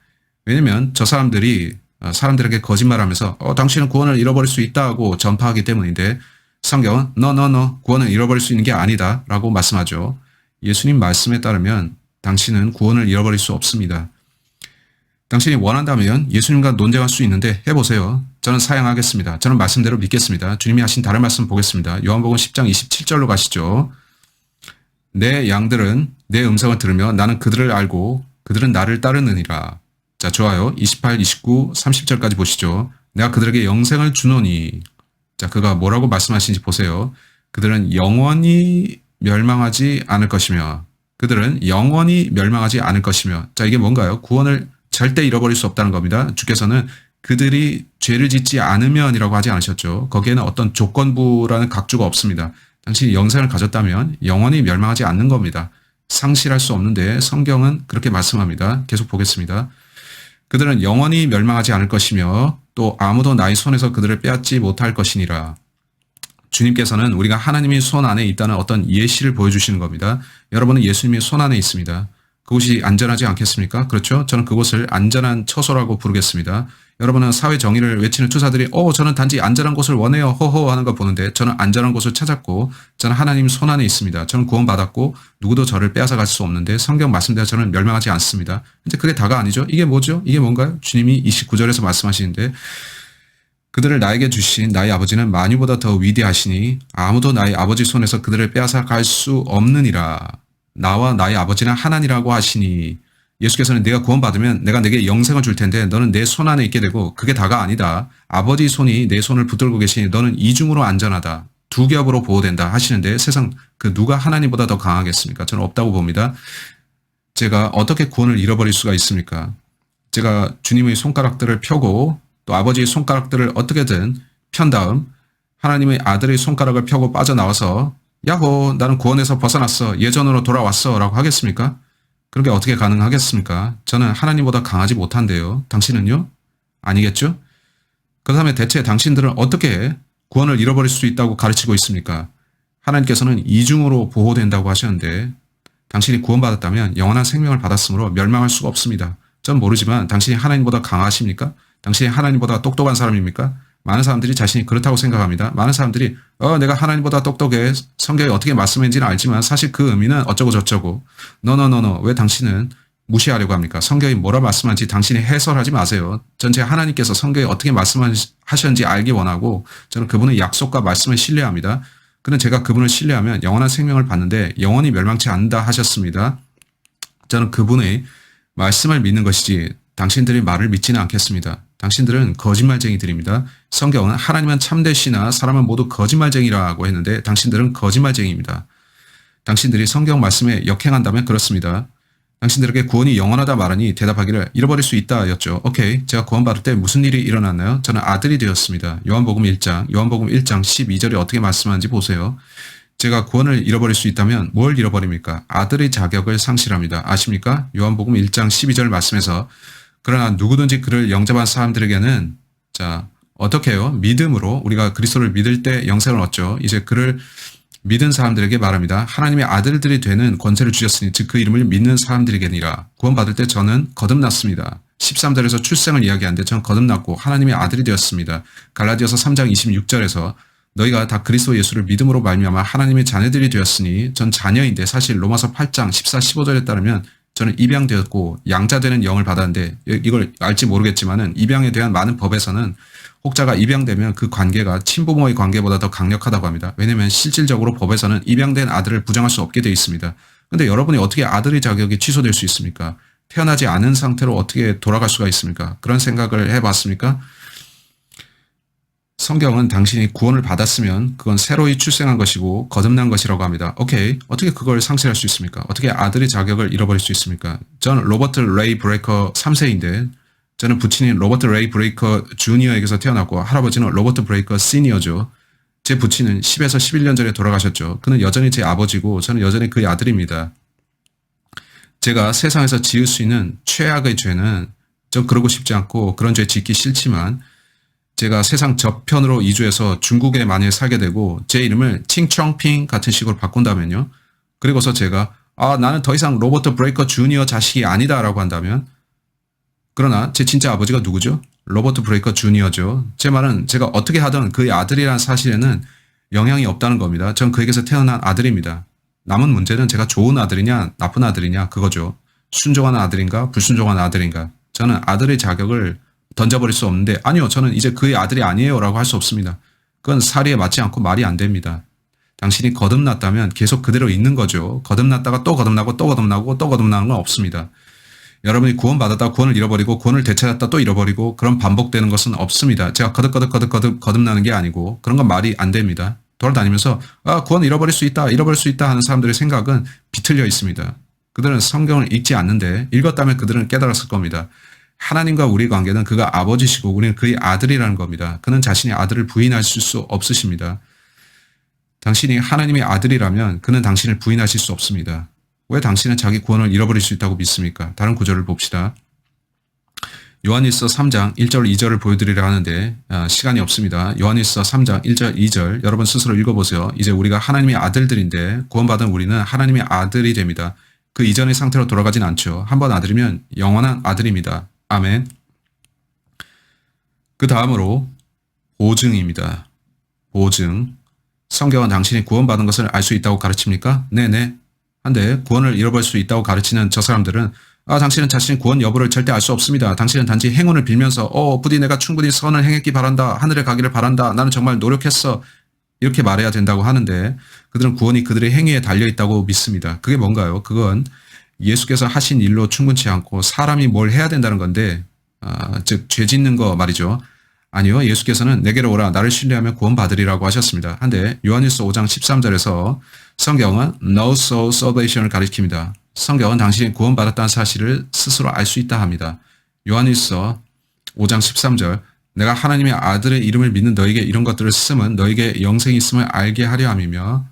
Speaker 1: 왜냐면 저 사람들이 사람들에게 거짓말하면서 당신은 구원을 잃어버릴 수 있다고 전파하기 때문인데 성경은 No, 구원을 잃어버릴 수 있는 게 아니다 라고 말씀하죠. 예수님 말씀에 따르면 당신은 구원을 잃어버릴 수 없습니다. 당신이 원한다면 예수님과 논쟁할 수 있는데 해보세요. 저는 사양하겠습니다. 저는 말씀대로 믿겠습니다. 주님이 하신 다른 말씀 보겠습니다. 요한복음 10장 27절로 가시죠. 내 양들은 내 음성을 들으며 나는 그들을 알고 그들은 나를 따르느니라. 자, 좋아요. 28, 29, 30절까지 보시죠. 내가 그들에게 영생을 주노니. 자, 그가 뭐라고 말씀하시는지 보세요. 그들은 영원히 멸망하지 않을 것이며 그들은 영원히 멸망하지 않을 것이며 자, 이게 뭔가요? 구원을 절대 잃어버릴 수 없다는 겁니다. 주께서는 그들이 죄를 짓지 않으면이라고 하지 않으셨죠. 거기에는 어떤 조건부라는 각주가 없습니다. 당신이 영생을 가졌다면 영원히 멸망하지 않는 겁니다. 상실할 수 없는데 성경은 그렇게 말씀합니다. 계속 보겠습니다. 그들은 영원히 멸망하지 않을 것이며 또 아무도 나의 손에서 그들을 빼앗지 못할 것이니라. 주님께서는 우리가 하나님의 손 안에 있다는 어떤 예시를 보여주시는 겁니다. 여러분은 예수님의 손 안에 있습니다. 그곳이 안전하지 않겠습니까? 그렇죠? 저는 그곳을 안전한 처소라고 부르겠습니다. 여러분은 사회 정의를 외치는 투사들이 저는 단지 안전한 곳을 원해요. 호호 하는 걸 보는데 저는 안전한 곳을 찾았고 저는 하나님 손 안에 있습니다. 저는 구원받았고 누구도 저를 빼앗아 갈 수 없는데 성경 말씀대로 저는 멸망하지 않습니다. 이제 그게 다가 아니죠. 이게 뭐죠? 이게 뭔가요? 주님이 29절에서 말씀하시는데 그들을 나에게 주신 나의 아버지는 만유보다 더 위대하시니 아무도 나의 아버지 손에서 그들을 빼앗아 갈 수 없느니라. 나와 나의 아버지는 하나니라고 하시니 예수께서는 내가 구원받으면 내가 내게 영생을 줄 텐데 너는 내 손 안에 있게 되고 그게 다가 아니다. 아버지 손이 내 손을 붙들고 계시니 너는 이중으로 안전하다. 두 겹으로 보호된다 하시는데 세상 그 누가 하나님보다 더 강하겠습니까? 저는 없다고 봅니다. 제가 어떻게 구원을 잃어버릴 수가 있습니까? 제가 주님의 손가락들을 펴고 또 아버지의 손가락들을 어떻게든 편 다음 하나님의 아들의 손가락을 펴고 빠져나와서 야호 나는 구원에서 벗어났어 예전으로 돌아왔어 라고 하겠습니까? 그런 게 어떻게 가능하겠습니까? 저는 하나님보다 강하지 못한데요. 당신은요? 아니겠죠? 그 다음에 대체 당신들은 어떻게 구원을 잃어버릴 수 있다고 가르치고 있습니까? 하나님께서는 이중으로 보호된다고 하셨는데 당신이 구원받았다면 영원한 생명을 받았으므로 멸망할 수가 없습니다. 전 모르지만 당신이 하나님보다 강하십니까? 당신이 하나님보다 똑똑한 사람입니까? 많은 사람들이 자신이 그렇다고 생각합니다. 많은 사람들이 내가 하나님보다 똑똑해. 성경이 어떻게 말씀했는지는 알지만 사실 그 의미는 어쩌고 저쩌고. No. 왜 당신은 무시하려고 합니까? 성경이 뭐라 말씀하는지 당신이 해설하지 마세요. 전체 하나님께서 성경에 어떻게 말씀하셨는지 알기 원하고 저는 그분의 약속과 말씀을 신뢰합니다. 그는 제가 그분을 신뢰하면 영원한 생명을 받는데 영원히 멸망치 않는다 하셨습니다. 저는 그분의 말씀을 믿는 것이지 당신들의 말을 믿지는 않겠습니다. 당신들은 거짓말쟁이들입니다. 성경은 하나님은 참되시나 사람은 모두 거짓말쟁이라고 했는데 당신들은 거짓말쟁이입니다. 당신들이 성경 말씀에 역행한다면 그렇습니다. 당신들에게 구원이 영원하다 말하니 대답하기를 잃어버릴 수 있다 였죠. 오케이. 제가 구원받을 때 무슨 일이 일어났나요? 저는 아들이 되었습니다. 요한복음 1장 12절에 어떻게 말씀하는지 보세요. 제가 구원을 잃어버릴 수 있다면 뭘 잃어버립니까? 아들의 자격을 상실합니다. 아십니까? 요한복음 1장 12절 말씀에서 그러나 누구든지 그를 영접한 사람들에게는 어떻게 해요? 믿음으로 우리가 그리스도를 믿을 때 영생을 얻죠. 이제 그를 믿은 사람들에게 말합니다. 하나님의 아들들이 되는 권세를 주셨으니 즉 그 이름을 믿는 사람들에게니라. 구원받을 때 저는 거듭났습니다. 13절에서 출생을 이야기하는데 전 거듭났고 하나님의 아들이 되었습니다. 갈라디아서 3장 26절에서 너희가 다 그리스도 예수를 믿음으로 말미암아 하나님의 자녀들이 되었으니 전 자녀인데 사실 로마서 8장 14, 15절에 따르면 저는 입양되었고 양자되는 영을 받았는데 이걸 알지 모르겠지만은 입양에 대한 많은 법에서는 혹자가 입양되면 그 관계가 친부모의 관계보다 더 강력하다고 합니다. 왜냐하면 실질적으로 법에서는 입양된 아들을 부정할 수 없게 되어 있습니다. 그런데 여러분이 어떻게 아들의 자격이 취소될 수 있습니까? 태어나지 않은 상태로 어떻게 돌아갈 수가 있습니까? 그런 생각을 해봤습니까? 성경은 당신이 구원을 받았으면 그건 새로이 출생한 것이고 거듭난 것이라고 합니다. 오케이. 어떻게 그걸 상실할 수 있습니까? 어떻게 아들의 자격을 잃어버릴 수 있습니까? 저는 로버트 레이 브레이커 3세인데 저는 부친인 로버트 레이 브레이커 주니어에게서 태어났고 할아버지는 로버트 브레이커 시니어죠. 제 부친은 10에서 11년 전에 돌아가셨죠. 그는 여전히 제 아버지고 저는 여전히 그의 아들입니다. 제가 세상에서 지을 수 있는 최악의 죄는 전 그러고 싶지 않고 그런 죄 짓기 싫지만 제가 세상 저편으로 이주해서 중국에 만약에 살게 되고 제 이름을 칭청핑 같은 식으로 바꾼다면요. 그리고서 제가 나는 더 이상 로버트 브레이커 주니어 자식이 아니다라고 한다면 그러나 제 진짜 아버지가 누구죠? 로버트 브레이커 주니어죠. 제 말은 제가 어떻게 하든 그의 아들이라는 사실에는 영향이 없다는 겁니다. 전 그에게서 태어난 아들입니다. 남은 문제는 제가 좋은 아들이냐 나쁜 아들이냐 그거죠. 순종하는 아들인가 불순종하는 아들인가. 저는 아들의 자격을 던져버릴 수 없는데 아니요 저는 이제 그의 아들이 아니에요 라고 할 수 없습니다. 그건 사리에 맞지 않고 말이 안 됩니다. 당신이 거듭났다면 계속 그대로 있는 거죠. 거듭났다가 또 거듭나고 또 거듭나고 또 거듭나는 건 없습니다. 여러분이 구원받았다 구원을 잃어버리고 구원을 되찾았다 또 잃어버리고 그런 반복되는 것은 없습니다. 제가 거듭나는 게 아니고 그런 건 말이 안 됩니다. 돌아다니면서 구원 잃어버릴 수 있다 하는 사람들의 생각은 비틀려 있습니다. 그들은 성경을 읽지 않는데 읽었다면 그들은 깨달았을 겁니다. 하나님과 우리 관계는 그가 아버지시고 우리는 그의 아들이라는 겁니다. 그는 자신의 아들을 부인하실 수 없으십니다. 당신이 하나님의 아들이라면 그는 당신을 부인하실 수 없습니다. 왜 당신은 자기 구원을 잃어버릴 수 있다고 믿습니까? 다른 구절을 봅시다. 요한일서 3장 1절 2절을 보여드리려 하는데 시간이 없습니다. 요한일서 3장 1절 2절 여러분 스스로 읽어보세요. 이제 우리가 하나님의 아들들인데 구원받은 우리는 하나님의 아들이 됩니다. 그 이전의 상태로 돌아가진 않죠. 한 번 아들이면 영원한 아들입니다. 아멘. 그 다음으로 보증입니다. 보증. 성경은 당신이 구원받은 것을 알 수 있다고 가르칩니까? 네네. 한데 구원을 잃어버릴 수 있다고 가르치는 저 사람들은 당신은 자신의 구원 여부를 절대 알 수 없습니다. 당신은 단지 행운을 빌면서 부디 내가 충분히 선을 행했기 바란다. 하늘에 가기를 바란다. 나는 정말 노력했어. 이렇게 말해야 된다고 하는데 그들은 구원이 그들의 행위에 달려있다고 믿습니다. 그게 뭔가요? 그건 예수께서 하신 일로 충분치 않고 사람이 뭘 해야 된다는 건데 즉 죄 짓는 거 말이죠. 아니요. 예수께서는 내게로 오라 나를 신뢰하면 구원받으리라고 하셨습니다. 한데 요한일서 5장 13절에서 성경은 no soul salvation을 가리킵니다. 성경은 당신이 구원받았다는 사실을 스스로 알 수 있다 합니다. 요한일서 5장 13절 내가 하나님의 아들의 이름을 믿는 너에게 이런 것들을 쓰면 너에게 영생이 있음을 알게 하려 함이며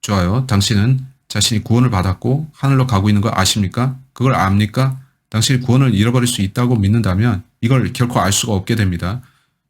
Speaker 1: 좋아요. 당신은 자신이 구원을 받았고 하늘로 가고 있는 거 아십니까? 그걸 압니까? 당신이 구원을 잃어버릴 수 있다고 믿는다면 이걸 결코 알 수가 없게 됩니다.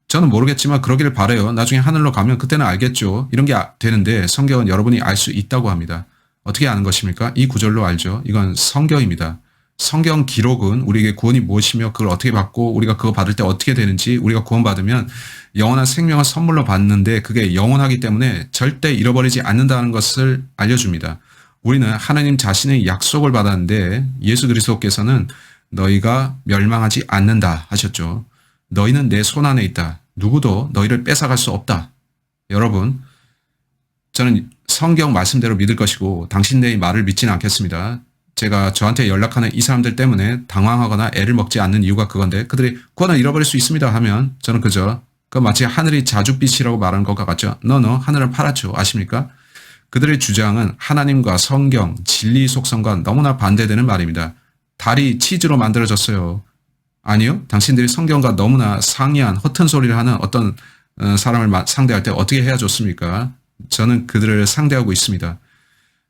Speaker 1: 저는 모르겠지만 그러기를 바라요. 나중에 하늘로 가면 그때는 알겠죠. 이런 게 되는데 성경은 여러분이 알 수 있다고 합니다. 어떻게 아는 것입니까? 이 구절로 알죠. 이건 성경입니다. 성경 기록은 우리에게 구원이 무엇이며 그걸 어떻게 받고 우리가 그거 받을 때 어떻게 되는지 우리가 구원받으면 영원한 생명을 선물로 받는데 그게 영원하기 때문에 절대 잃어버리지 않는다는 것을 알려줍니다. 우리는 하나님 자신의 약속을 받았는데 예수 그리스도께서는 너희가 멸망하지 않는다 하셨죠. 너희는 내 손 안에 있다. 누구도 너희를 뺏어갈 수 없다. 여러분, 저는 성경 말씀대로 믿을 것이고 당신들의 말을 믿지는 않겠습니다. 제가 저한테 연락하는 이 사람들 때문에 당황하거나 애를 먹지 않는 이유가 그건데 그들이 구원을 잃어버릴 수 있습니다 하면 저는 그 마치 하늘이 자줏빛이라고 말하는 것과 같죠. 하늘은 파랗죠. 아십니까? 그들의 주장은 하나님과 성경, 진리 속성과 너무나 반대되는 말입니다. 달이 치즈로 만들어졌어요. 아니요. 당신들이 성경과 너무나 상이한 허튼 소리를 하는 어떤 사람을 상대할 때 어떻게 해야 좋습니까? 저는 그들을 상대하고 있습니다.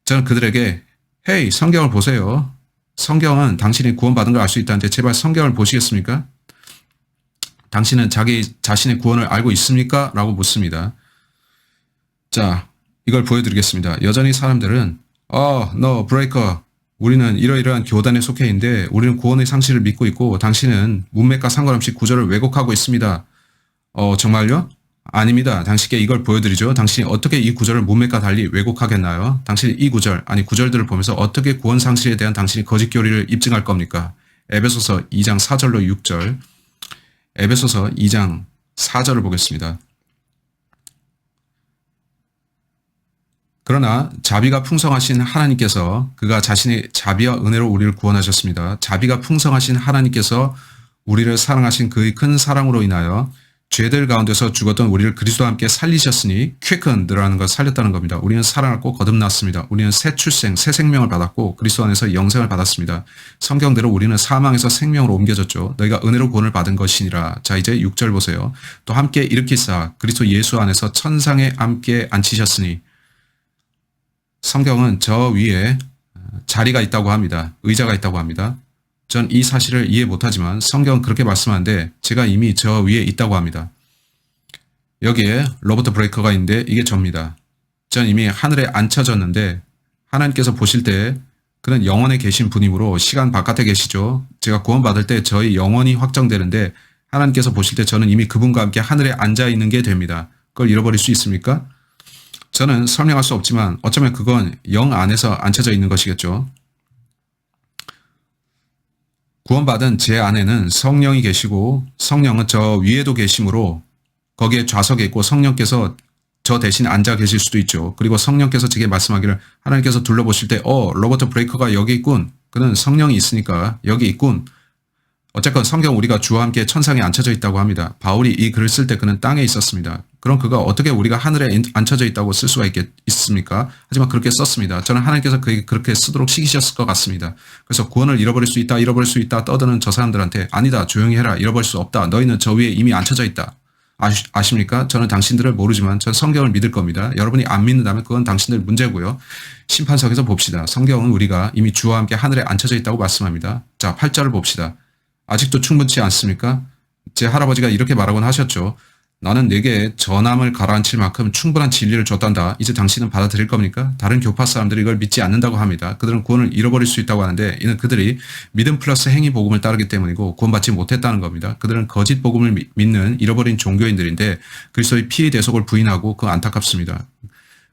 Speaker 1: 저는 그들에게 헤이 성경을 보세요. 성경은 당신이 구원받은 걸 알 수 있다는데 제발 성경을 보시겠습니까? 당신은 자기 자신의 구원을 알고 있습니까? 라고 묻습니다. 자, 이걸 보여드리겠습니다. 여전히 사람들은 no, 브레이커. 우리는 이러이러한 교단에 속해 있는데 우리는 구원의 상식을 믿고 있고 당신은 문맥과 상관없이 구절을 왜곡하고 있습니다. 정말요? 아닙니다. 당신께 이걸 보여드리죠. 당신이 어떻게 이 구절을 문맥과 달리 왜곡하겠나요? 당신이 이 구절, 아니 구절들을 보면서 어떻게 구원 상식에 대한 당신이 거짓 교리를 입증할 겁니까? 에베소서 2장 4절로 6절, 에베소서 2장 4절을 보겠습니다. 그러나 자비가 풍성하신 하나님께서 그가 자신의 자비와 은혜로 우리를 구원하셨습니다. 자비가 풍성하신 하나님께서 우리를 사랑하신 그의 큰 사랑으로 인하여 죄들 가운데서 죽었던 우리를 그리스도와 함께 살리셨으니 quickned라는 걸 살렸다는 겁니다. 우리는 살아났고 거듭났습니다. 우리는 새 출생, 새 생명을 받았고 그리스도 안에서 영생을 받았습니다. 성경대로 우리는 사망에서 생명으로 옮겨졌죠. 너희가 은혜로 구원을 받은 것이니라. 자, 이제 6절 보세요. 또 함께 일으키사 그리스도 예수 안에서 천상에 함께 앉히셨으니, 성경은 저 위에 자리가 있다고 합니다. 의자가 있다고 합니다. 전 이 사실을 이해 못하지만 성경은 그렇게 말씀하는데 제가 이미 저 위에 있다고 합니다. 여기에 로버트 브레이커가 있는데 이게 저입니다. 전 이미 하늘에 앉혀졌는데 하나님께서 보실 때 그는 영원에 계신 분이므로 시간 바깥에 계시죠. 제가 구원받을 때 저희 영혼이 확정되는데 하나님께서 보실 때 저는 이미 그분과 함께 하늘에 앉아 있는 게 됩니다. 그걸 잃어버릴 수 있습니까? 저는 설명할 수 없지만 어쩌면 그건 영 안에서 앉혀져 있는 것이겠죠. 구원받은 제 안에는 성령이 계시고 성령은 저 위에도 계시므로 거기에 좌석에 있고 성령께서 저 대신 앉아 계실 수도 있죠. 그리고 성령께서 제게 말씀하기를, 하나님께서 둘러보실 때 로버트 브레이커가 여기 있군. 그는 성령이 있으니까 여기 있군. 어쨌건 성경 우리가 주와 함께 천상에 앉혀져 있다고 합니다. 바울이 이 글을 쓸 때 그는 땅에 있었습니다. 그럼 그가 어떻게 우리가 하늘에 앉혀져 있다고 쓸 수가 있습니까? 하지만 그렇게 썼습니다. 저는 하나님께서 그에게 그렇게 쓰도록 시키셨을 것 같습니다. 그래서 구원을 잃어버릴 수 있다 떠드는 저 사람들한테 아니다, 조용히 해라, 잃어버릴 수 없다, 너희는 저 위에 이미 앉혀져 있다. 아십니까? 저는 당신들을 모르지만 전 성경을 믿을 겁니다. 여러분이 안 믿는다면 그건 당신들 문제고요. 심판석에서 봅시다. 성경은 우리가 이미 주와 함께 하늘에 앉혀져 있다고 말씀합니다. 자, 8절을 봅시다. 아직도 충분치 않습니까? 제 할아버지가 이렇게 말하곤 하셨죠. 나는 내게 전함을 가라앉힐 만큼 충분한 진리를 줬단다. 이제 당신은 받아들일 겁니까? 다른 교파 사람들이 이걸 믿지 않는다고 합니다. 그들은 구원을 잃어버릴 수 있다고 하는데 이는 그들이 믿음 플러스 행위 복음을 따르기 때문이고 구원받지 못했다는 겁니다. 그들은 거짓 복음을 믿는 잃어버린 종교인들인데 그리스도의 피 대속을 부인하고 그거 안타깝습니다.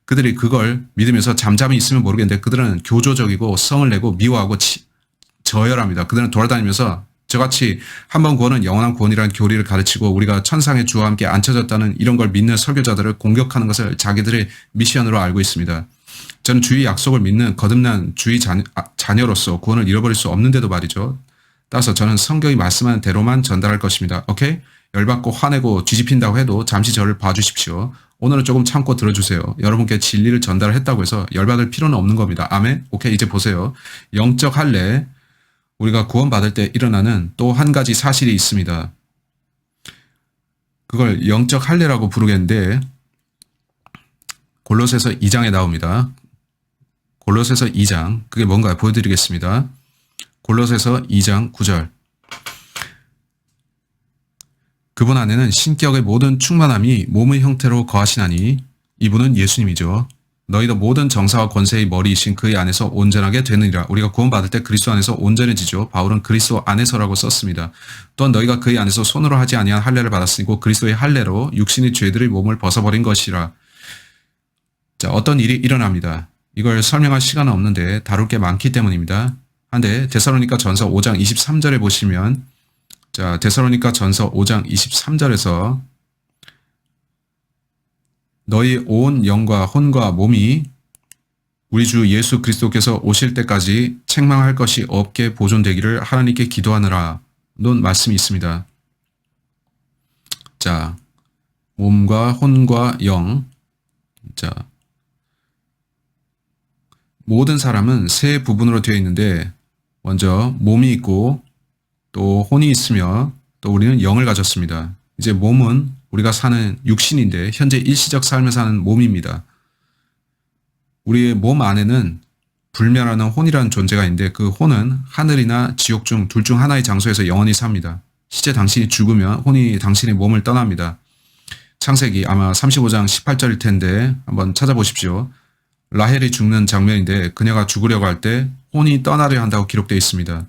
Speaker 1: 그들이 그걸 믿으면서 잠잠히 있으면 모르겠는데 그들은 교조적이고 성을 내고 미워하고 저열합니다. 그들은 돌아다니면서 저같이 한 번 구원은 영원한 구원이라는 교리를 가르치고 우리가 천상의 주와 함께 앉혀졌다는 이런 걸 믿는 설교자들을 공격하는 것을 자기들의 미션으로 알고 있습니다. 저는 주의 약속을 믿는 거듭난 주의 자녀로서 구원을 잃어버릴 수 없는데도 말이죠. 따라서 저는 성경이 말씀하는 대로만 전달할 것입니다. 오케이? 열받고 화내고 뒤집힌다고 해도 잠시 저를 봐주십시오. 오늘은 조금 참고 들어주세요. 여러분께 진리를 전달했다고 해서 열받을 필요는 없는 겁니다. 아멘? 오케이, 이제 보세요. 영적 할례, 우리가 구원받을 때 일어나는 또 한 가지 사실이 있습니다. 그걸 영적 할례라고 부르겠는데 골로새서 2장에 나옵니다. 골로새서 2장, 그게 뭔가 보여드리겠습니다. 골로새서 2장 9절. 그분 안에는 신격의 모든 충만함이 몸의 형태로 거하시나니 이분은 예수님이죠. 너희도 모든 정사와 권세의 머리이신 그의 안에서 온전하게 되느니라. 우리가 구원받을 때 그리스도 안에서 온전해지죠. 바울은 그리스도 안에서라고 썼습니다. 또한 너희가 그의 안에서 손으로 하지 아니한 할례를 받았으니 곧 그리스도의 할례로 육신의 죄들의 몸을 벗어버린 것이라. 자, 어떤 일이 일어납니다. 이걸 설명할 시간은 없는데 다룰 게 많기 때문입니다. 한데 데살로니가 전서 5장 23절에 보시면, 자, 데살로니가 전서 5장 23절에서 너희 온 영과 혼과 몸이 우리 주 예수 그리스도께서 오실 때까지 책망할 것이 없게 보존되기를 하나님께 기도하느라 는 말씀이 있습니다. 자, 몸과 혼과 영. 자, 모든 사람은 세 부분으로 되어 있는데 먼저 몸이 있고 또 혼이 있으며 또 우리는 영을 가졌습니다. 이제 몸은 우리가 사는 육신인데 현재 일시적 삶을 사는 몸입니다. 우리의 몸 안에는 불멸하는 혼이라는 존재가 있는데 그 혼은 하늘이나 지옥 중 둘 중 하나의 장소에서 영원히 삽니다. 실제 당신이 죽으면 혼이 당신의 몸을 떠납니다. 창세기 아마 35장 18절일 텐데 한번 찾아보십시오. 라헬이 죽는 장면인데 그녀가 죽으려고 할 때 혼이 떠나려 한다고 기록되어 있습니다.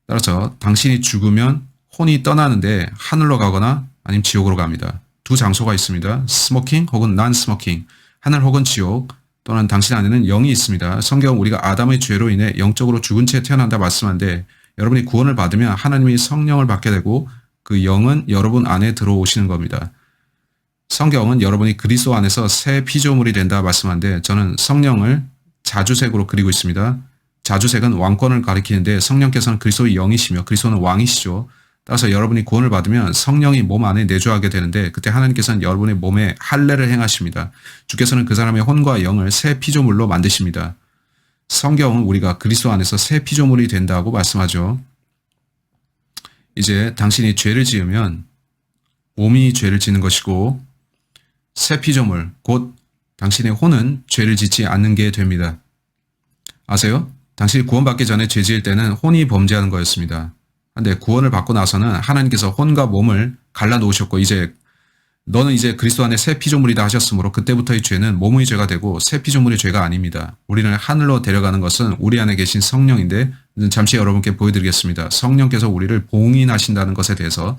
Speaker 1: 따라서 당신이 죽으면 혼이 떠나는데 하늘로 가거나 아니면 지옥으로 갑니다. 두 장소가 있습니다. 스모킹 혹은 난 스모킹, 하늘 혹은 지옥, 또는 당신 안에는 영이 있습니다. 성경은 우리가 아담의 죄로 인해 영적으로 죽은 채 태어난다 말씀하는데, 여러분이 구원을 받으면 하나님이 성령을 받게 되고 그 영은 여러분 안에 들어오시는 겁니다. 성경은 여러분이 그리스도 안에서 새 피조물이 된다 말씀하는데, 저는 성령을 자주색으로 그리고 있습니다. 자주색은 왕권을 가리키는데 성령께서는 그리스도의 영이시며 그리스도는 왕이시죠. 따라서 여러분이 구원을 받으면 성령이 몸 안에 내주하게 되는데, 그때 하나님께서는 여러분의 몸에 할례를 행하십니다. 주께서는 그 사람의 혼과 영을 새 피조물로 만드십니다. 성경은 우리가 그리스도 안에서 새 피조물이 된다고 말씀하죠. 이제 당신이 죄를 지으면 몸이 죄를 지는 것이고, 새 피조물, 곧 당신의 혼은 죄를 짓지 않는 게 됩니다. 아세요? 당신이 구원받기 전에 죄 지을 때는 혼이 범죄하는 거였습니다. 근데 구원을 받고 나서는 하나님께서 혼과 몸을 갈라놓으셨고, 너는 이제 그리스도 안에 새 피조물이다 하셨으므로 그때부터의 죄는 몸의 죄가 되고 새 피조물의 죄가 아닙니다. 우리를 하늘로 데려가는 것은 우리 안에 계신 성령인데, 잠시 여러분께 보여드리겠습니다. 성령께서 우리를 봉인하신다는 것에 대해서.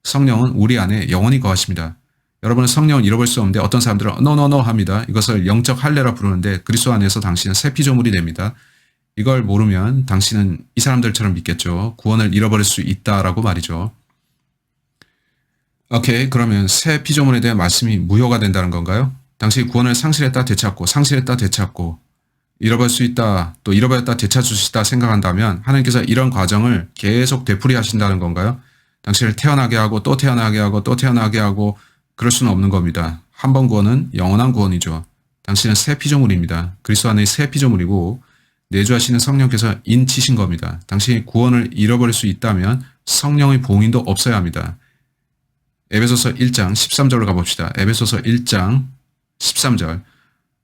Speaker 1: 성령은 우리 안에 영원히 거하십니다. 여러분은 성령을 잃어버릴 수 없는데, 어떤 사람들은 no 합니다. 이것을 영적 할례라 부르는데, 그리스도 안에서 당신은 새 피조물이 됩니다. 이걸 모르면 당신은 이 사람들처럼 믿겠죠. 구원을 잃어버릴 수 있다라고 말이죠. 오케이, 그러면 새 피조물에 대한 말씀이 무효가 된다는 건가요? 당신이 구원을 상실했다 되찾고 잃어버릴 수 있다, 또 잃어버렸다 되찾을 수 있다 생각한다면 하나님께서 이런 과정을 계속 되풀이하신다는 건가요? 당신을 태어나게 하고 또 태어나게 하고 또 태어나게 하고 그럴 수는 없는 겁니다. 한 번 구원은 영원한 구원이죠. 당신은 새 피조물입니다. 그리스도 안에 새 피조물이고 내주하시는 성령께서 인치신 겁니다. 당신이 구원을 잃어버릴 수 있다면 성령의 봉인도 없어야 합니다. 에베소서 1장 13절로 가봅시다. 에베소서 1장 13절.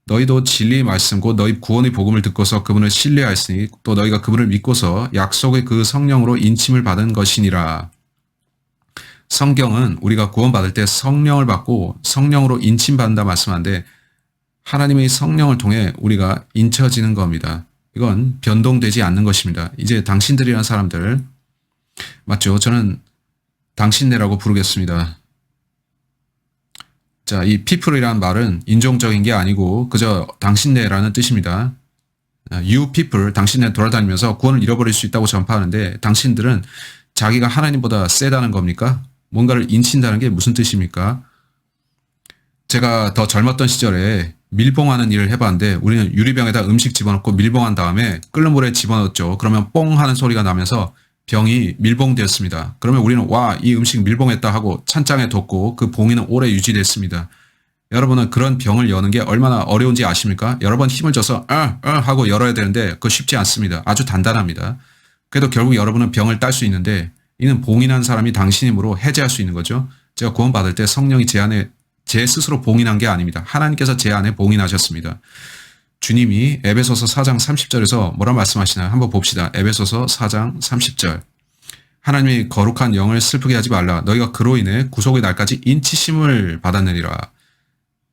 Speaker 1: 너희도 진리의 말씀 곧 너희 구원의 복음을 듣고서 그분을 신뢰하였으니 또 너희가 그분을 믿고서 약속의 그 성령으로 인침을 받은 것이니라. 성경은 우리가 구원받을 때 성령을 받고 성령으로 인침받는다 말씀하는데, 하나님의 성령을 통해 우리가 인쳐지는 겁니다. 이건 변동되지 않는 것입니다. 이제 당신들이라는 사람들, 맞죠? 저는 당신네라고 부르겠습니다. 자, 이 people이라는 말은 인종적인 게 아니고 그저 당신네라는 뜻입니다. You people, 당신네 돌아다니면서 구원을 잃어버릴 수 있다고 전파하는데, 당신들은 자기가 하나님보다 세다는 겁니까? 뭔가를 인친다는 게 무슨 뜻입니까? 제가 더 젊었던 시절에 밀봉하는 일을 해봤는데, 우리는 유리병에다 음식 집어넣고 밀봉한 다음에 끓는 물에 집어넣었죠. 그러면 뽕 하는 소리가 나면서 병이 밀봉되었습니다. 그러면 우리는 와, 이 음식 밀봉했다 하고 찬장에 뒀고 그 봉이는 오래 유지됐습니다. 여러분은 그런 병을 여는 게 얼마나 어려운지 아십니까? 여러 번 힘을 줘서 하고 열어야 되는데 그거 쉽지 않습니다. 아주 단단합니다. 그래도 결국 여러분은 병을 딸 수 있는데, 이는 봉인한 사람이 당신이므로 해제할 수 있는 거죠. 제가 구원받을 때 성령이 제 안에 제 스스로 봉인한 게 아닙니다. 하나님께서 제 안에 봉인하셨습니다. 주님이 에베소서 4장 30절에서 뭐라 말씀하시나요? 한번 봅시다. 에베소서 4장 30절. 하나님이 거룩한 영을 슬프게 하지 말라. 너희가 그로 인해 구속의 날까지 인치심을 받았느니라.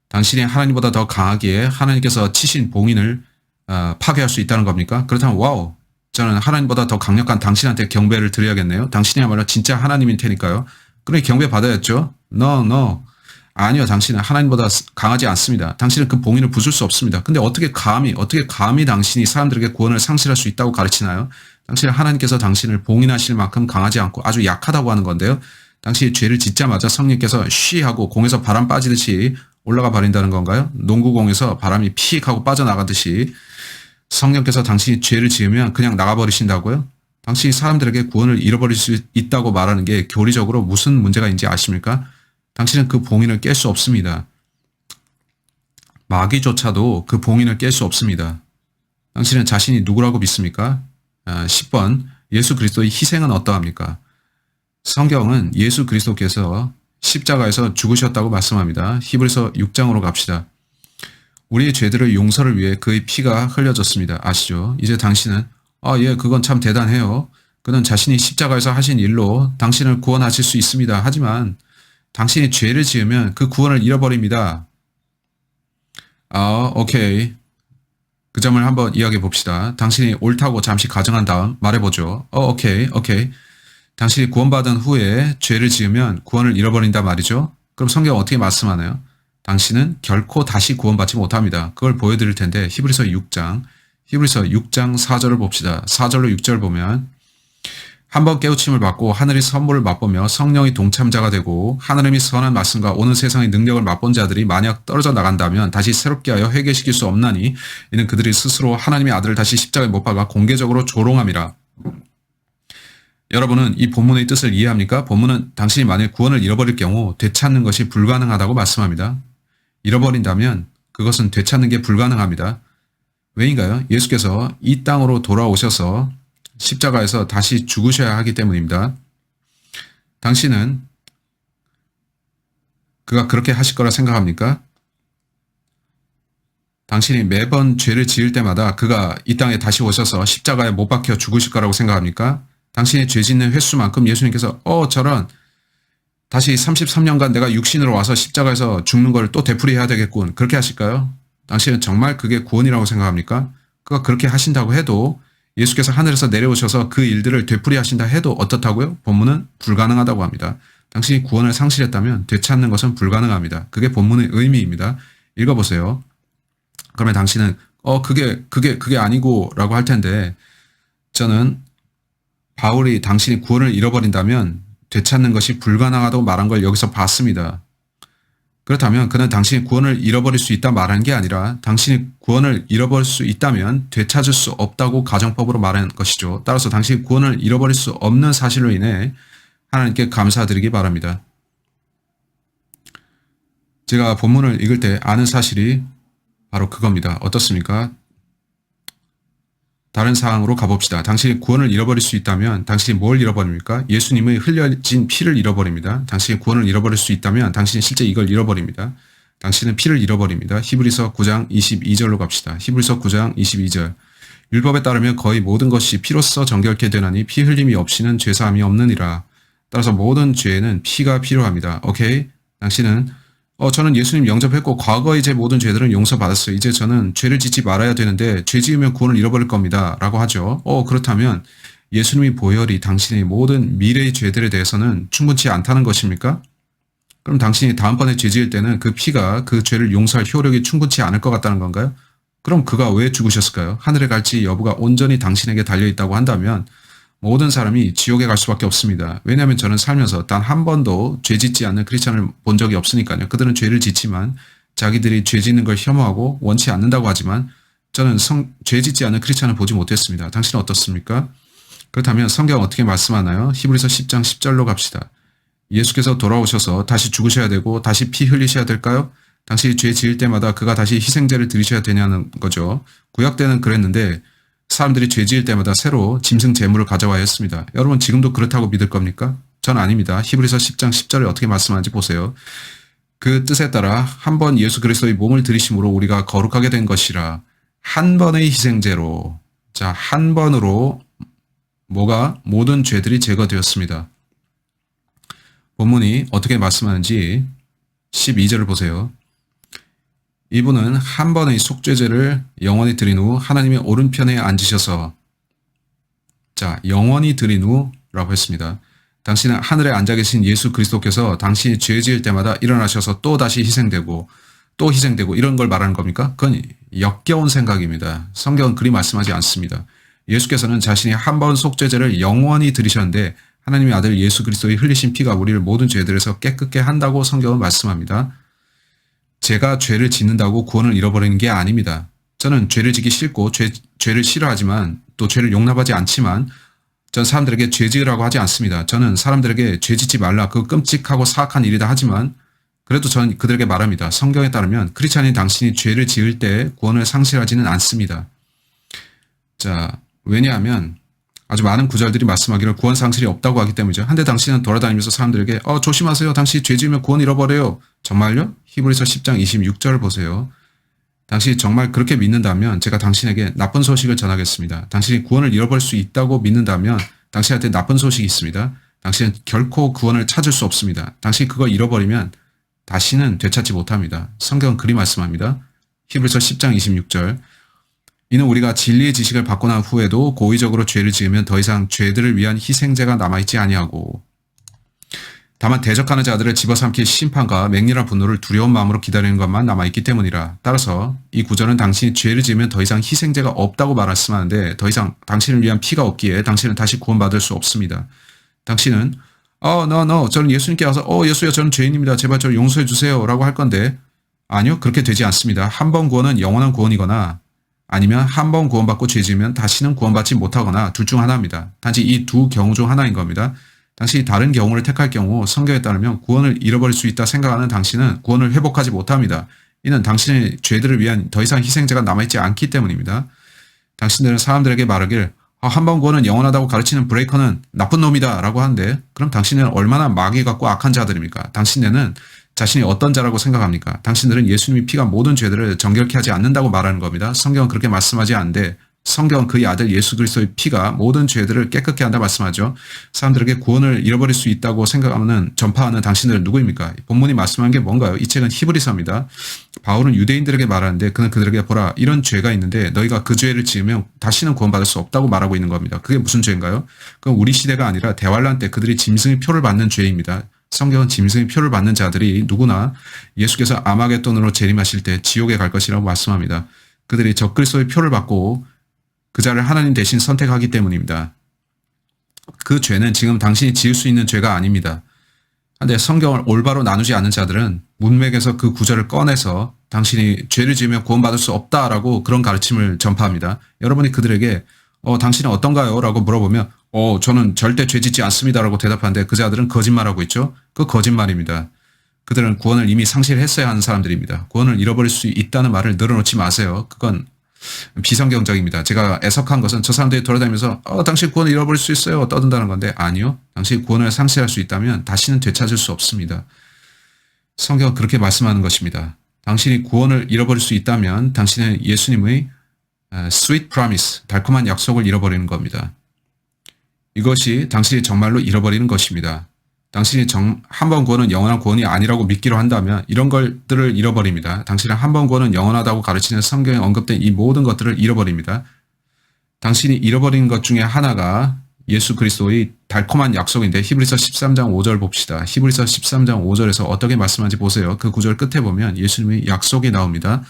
Speaker 1: 당신이 하나님보다 더 강하기에 하나님께서 치신 봉인을 파괴할 수 있다는 겁니까? 그렇다면 와우, 저는 하나님보다 더 강력한 당신한테 경배를 드려야겠네요. 당신이야말로 진짜 하나님일 테니까요. 그래, 경배 받아야죠. No. 아니요, 당신은 하나님보다 강하지 않습니다. 당신은 그 봉인을 부술 수 없습니다. 근데 어떻게 감히 당신이 사람들에게 구원을 상실할 수 있다고 가르치나요? 당신은 하나님께서 당신을 봉인하실 만큼 강하지 않고 아주 약하다고 하는 건데요. 당신이 죄를 짓자마자 성령께서 쉬 하고 공에서 바람 빠지듯이 올라가 버린다는 건가요? 농구공에서 바람이 픽 하고 빠져나가듯이 성령께서 당신이 죄를 지으면 그냥 나가버리신다고요? 당신이 사람들에게 구원을 잃어버릴 수 있다고 말하는 게 교리적으로 무슨 문제가 있는지 아십니까? 당신은 그 봉인을 깰 수 없습니다. 마귀조차도 그 봉인을 깰 수 없습니다. 당신은 자신이 누구라고 믿습니까? 10번, 예수 그리스도의 희생은 어떠합니까? 성경은 예수 그리스도께서 십자가에서 죽으셨다고 말씀합니다. 히브리서 6장으로 갑시다. 우리의 죄들의 용서를 위해 그의 피가 흘려졌습니다. 아시죠? 이제 당신은 그건 참 대단해요. 그는 자신이 십자가에서 하신 일로 당신을 구원하실 수 있습니다. 하지만 당신이 죄를 지으면 그 구원을 잃어버립니다. 오케이. 그 점을 한번 이야기해 봅시다. 당신이 옳다고 잠시 가정한 다음 말해보죠. 오케이. 당신이 구원받은 후에 죄를 지으면 구원을 잃어버린다 말이죠. 그럼 성경은 어떻게 말씀하나요? 당신은 결코 다시 구원받지 못합니다. 그걸 보여드릴 텐데 히브리서 6장 4절을 봅시다. 4절로 6절 보면 한 번 깨우침을 받고 하늘의 선물을 맛보며 성령이 동참자가 되고 하나님이 선한 말씀과 오는 세상의 능력을 맛본 자들이 만약 떨어져 나간다면 다시 새롭게 하여 회개시킬 수 없나니 이는 그들이 스스로 하나님의 아들을 다시 십자가에 못 박아 공개적으로 조롱함이라. 여러분은 이 본문의 뜻을 이해합니까? 본문은 당신이 만일 구원을 잃어버릴 경우 되찾는 것이 불가능하다고 말씀합니다. 잃어버린다면 그것은 되찾는 게 불가능합니다. 왜인가요? 예수께서 이 땅으로 돌아오셔서 십자가에서 다시 죽으셔야 하기 때문입니다. 당신은 그가 그렇게 하실 거라 생각합니까? 당신이 매번 죄를 지을 때마다 그가 이 땅에 다시 오셔서 십자가에 못 박혀 죽으실 거라고 생각합니까? 당신이 죄 짓는 횟수만큼 예수님께서 저런 다시 33년간 내가 육신으로 와서 십자가에서 죽는 걸 또 되풀이해야 되겠군. 그렇게 하실까요? 당신은 정말 그게 구원이라고 생각합니까? 그가 그렇게 하신다고 해도 예수께서 하늘에서 내려오셔서 그 일들을 되풀이하신다 해도 어떻다고요? 본문은 불가능하다고 합니다. 당신이 구원을 상실했다면 되찾는 것은 불가능합니다. 그게 본문의 의미입니다. 읽어보세요. 그러면 당신은 그게 아니고 라고 할 텐데 저는 바울이 당신이 구원을 잃어버린다면 되찾는 것이 불가능하다고 말한 걸 여기서 봤습니다. 그렇다면 그는 당신이 구원을 잃어버릴 수 있다 말하는 게 아니라 당신이 구원을 잃어버릴 수 있다면 되찾을 수 없다고 가정법으로 말하는 것이죠. 따라서 당신이 구원을 잃어버릴 수 없는 사실로 인해 하나님께 감사드리기 바랍니다. 제가 본문을 읽을 때 아는 사실이 바로 그겁니다. 어떻습니까? 다른 사항으로 가봅시다. 당신이 구원을 잃어버릴 수 있다면 당신이 뭘 잃어버립니까? 예수님의 흘려진 피를 잃어버립니다. 당신이 구원을 잃어버릴 수 있다면 당신이 실제 이걸 잃어버립니다. 당신은 피를 잃어버립니다. 히브리서 9장 22절로 갑시다. 히브리서 9장 22절. 율법에 따르면 거의 모든 것이 피로써 정결케 되나니 피 흘림이 없이는 죄사함이 없느니라. 따라서 모든 죄에는 피가 필요합니다. 오케이? 당신은 저는 예수님 영접했고 과거의 제 모든 죄들은 용서받았어요. 이제 저는 죄를 짓지 말아야 되는데 죄 지으면 구원을 잃어버릴 겁니다. 라고 하죠. 그렇다면 예수님의 보혈이 당신의 모든 미래의 죄들에 대해서는 충분치 않다는 것입니까? 그럼 당신이 다음번에 죄 지을 때는 그 피가 그 죄를 용서할 효력이 충분치 않을 것 같다는 건가요? 그럼 그가 왜 죽으셨을까요? 하늘에 갈지 여부가 온전히 당신에게 달려있다고 한다면 모든 사람이 지옥에 갈 수밖에 없습니다. 왜냐하면 저는 살면서 단 한 번도 죄 짓지 않는 크리스찬을 본 적이 없으니까요. 그들은 죄를 짓지만 자기들이 죄 짓는 걸 혐오하고 원치 않는다고 하지만 저는 죄 짓지 않는 크리스찬을 보지 못했습니다. 당신은 어떻습니까? 그렇다면 성경은 어떻게 말씀하나요? 히브리서 10장 10절로 갑시다. 예수께서 돌아오셔서 다시 죽으셔야 되고 다시 피 흘리셔야 될까요? 당신이 죄 지을 때마다 그가 다시 희생제를 드리셔야 되냐는 거죠. 구약 때는 그랬는데 사람들이 죄 지을 때마다 새로 짐승 제물을 가져와야 했습니다. 여러분 지금도 그렇다고 믿을 겁니까? 전 아닙니다. 히브리서 10장 10절에 어떻게 말씀하는지 보세요. 그 뜻에 따라 한 번 예수 그리스도의 몸을 들이심으로 우리가 거룩하게 된 것이라 한 번의 희생제로 한 번으로 모든 죄들이 제거되었습니다. 본문이 어떻게 말씀하는지 12절을 보세요. 이분은 한 번의 속죄제를 영원히 드린 후 하나님의 오른편에 앉으셔서 영원히 드린 후라고 했습니다. 당신은 하늘에 앉아 계신 예수 그리스도께서 당신이 죄 지을 때마다 일어나셔서 또 다시 희생되고 또 희생되고 이런 걸 말하는 겁니까? 그건 역겨운 생각입니다. 성경은 그리 말씀하지 않습니다. 예수께서는 자신이 한 번 속죄제를 영원히 드리셨는데 하나님의 아들 예수 그리스도의 흘리신 피가 우리를 모든 죄들에서 깨끗게 한다고 성경은 말씀합니다. 제가 죄를 짓는다고 구원을 잃어버리는 게 아닙니다. 저는 죄를 짓기 싫고 죄를 싫어하지만 또 죄를 용납하지 않지만 전 사람들에게 죄 지으라고 하지 않습니다. 저는 사람들에게 죄 짓지 말라 그 끔찍하고 사악한 일이다 하지만 그래도 저는 그들에게 말합니다. 성경에 따르면 크리스찬인 당신이 죄를 지을 때 구원을 상실하지는 않습니다. 왜냐하면 아주 많은 구절들이 말씀하기를 구원 상실이 없다고 하기 때문이죠. 한데 당신은 돌아다니면서 사람들에게 조심하세요. 당신이 죄 지으면 구원 잃어버려요. 정말요? 히브리서 10장 26절 보세요. 당신이 정말 그렇게 믿는다면 제가 당신에게 나쁜 소식을 전하겠습니다. 당신이 구원을 잃어버릴 수 있다고 믿는다면 당신한테 나쁜 소식이 있습니다. 당신은 결코 구원을 찾을 수 없습니다. 당신이 그걸 잃어버리면 다시는 되찾지 못합니다. 성경은 그리 말씀합니다. 히브리서 10장 26절 이는 우리가 진리의 지식을 받고 난 후에도 고의적으로 죄를 지으면 더 이상 죄들을 위한 희생제가 남아있지 아니하고 다만 대적하는 자들을 집어삼킬 심판과 맹렬한 분노를 두려운 마음으로 기다리는 것만 남아있기 때문이라. 따라서 이 구절은 당신이 죄를 지으면 더 이상 희생제가 없다고 말씀하는데 더 이상 당신을 위한 피가 없기에 당신은 다시 구원받을 수 없습니다. 당신은 저는 예수님께 와서 예수야 저는 죄인입니다. 제발 저를 용서해 주세요 라고 할 건데 아니요 그렇게 되지 않습니다. 한 번 구원은 영원한 구원이거나 아니면 한 번 구원받고 죄 지으면 다시는 구원받지 못하거나 둘 중 하나입니다. 단지 이 두 경우 중 하나인 겁니다. 당신이 다른 경우를 택할 경우 성경에 따르면 구원을 잃어버릴 수 있다 생각하는 당신은 구원을 회복하지 못합니다. 이는 당신의 죄들을 위한 더 이상 희생제가 남아있지 않기 때문입니다. 당신들은 사람들에게 말하길 한 번 구원은 영원하다고 가르치는 브레이커는 나쁜 놈이다 라고 하는데 그럼 당신은 얼마나 마귀 같고 악한 자들입니까? 당신네는 자신이 어떤 자라고 생각합니까? 당신들은 예수님이 피가 모든 죄들을 정결케 하지 않는다고 말하는 겁니다. 성경은 그렇게 말씀하지 않는데 성경은 그의 아들 예수 그리스도의 피가 모든 죄들을 깨끗게 한다 말씀하죠. 사람들에게 구원을 잃어버릴 수 있다고 생각하는 전파하는 당신들은 누구입니까? 본문이 말씀한 게 뭔가요? 이 책은 히브리서입니다. 바울은 유대인들에게 말하는데 그는 그들에게 보라 이런 죄가 있는데 너희가 그 죄를 지으면 다시는 구원받을 수 없다고 말하고 있는 겁니다. 그게 무슨 죄인가요? 그건 우리 시대가 아니라 대환란 때 그들이 짐승의 표를 받는 죄입니다. 성경은 짐승의 표를 받는 자들이 누구나 예수께서 아마겟돈으로 재림하실 때 지옥에 갈 것이라고 말씀합니다. 그들이 적그리스도의 표를 받고 그 자를 하나님 대신 선택하기 때문입니다. 그 죄는 지금 당신이 지을 수 있는 죄가 아닙니다. 그런데 성경을 올바로 나누지 않는 자들은 문맥에서 그 구절을 꺼내서 당신이 죄를 지으면 구원받을 수 없다라고 그런 가르침을 전파합니다. 여러분이 그들에게 당신은 어떤가요? 라고 물어보면 저는 절대 죄 짓지 않습니다 라고 대답하는데 그 자들은 거짓말하고 있죠. 그 거짓말입니다. 그들은 구원을 이미 상실했어야 하는 사람들입니다. 구원을 잃어버릴 수 있다는 말을 늘어놓지 마세요. 그건 비성경적입니다. 제가 애석한 것은 저 사람들이 돌아다니면서 당신 구원을 잃어버릴 수 있어요 떠든다는 건데 아니요. 당신이 구원을 상실할 수 있다면 다시는 되찾을 수 없습니다. 성경은 그렇게 말씀하는 것입니다. 당신이 구원을 잃어버릴 수 있다면 당신은 예수님의 sweet promise, 달콤한 약속을 잃어버리는 겁니다. 이것이 당신이 정말로 잃어버리는 것입니다. 당신이 한 번 구원은 영원한 구원이 아니라고 믿기로 한다면 이런 것들을 잃어버립니다. 당신은 한 번 구원은 영원하다고 가르치는 성경에 언급된 이 모든 것들을 잃어버립니다. 당신이 잃어버린 것 중에 하나가 예수 그리스도의 달콤한 약속인데 히브리서 13장 5절 봅시다. 히브리서 13장 5절에서 어떻게 말씀하는지 보세요. 그 구절 끝에 보면 예수님의 약속이 나옵니다.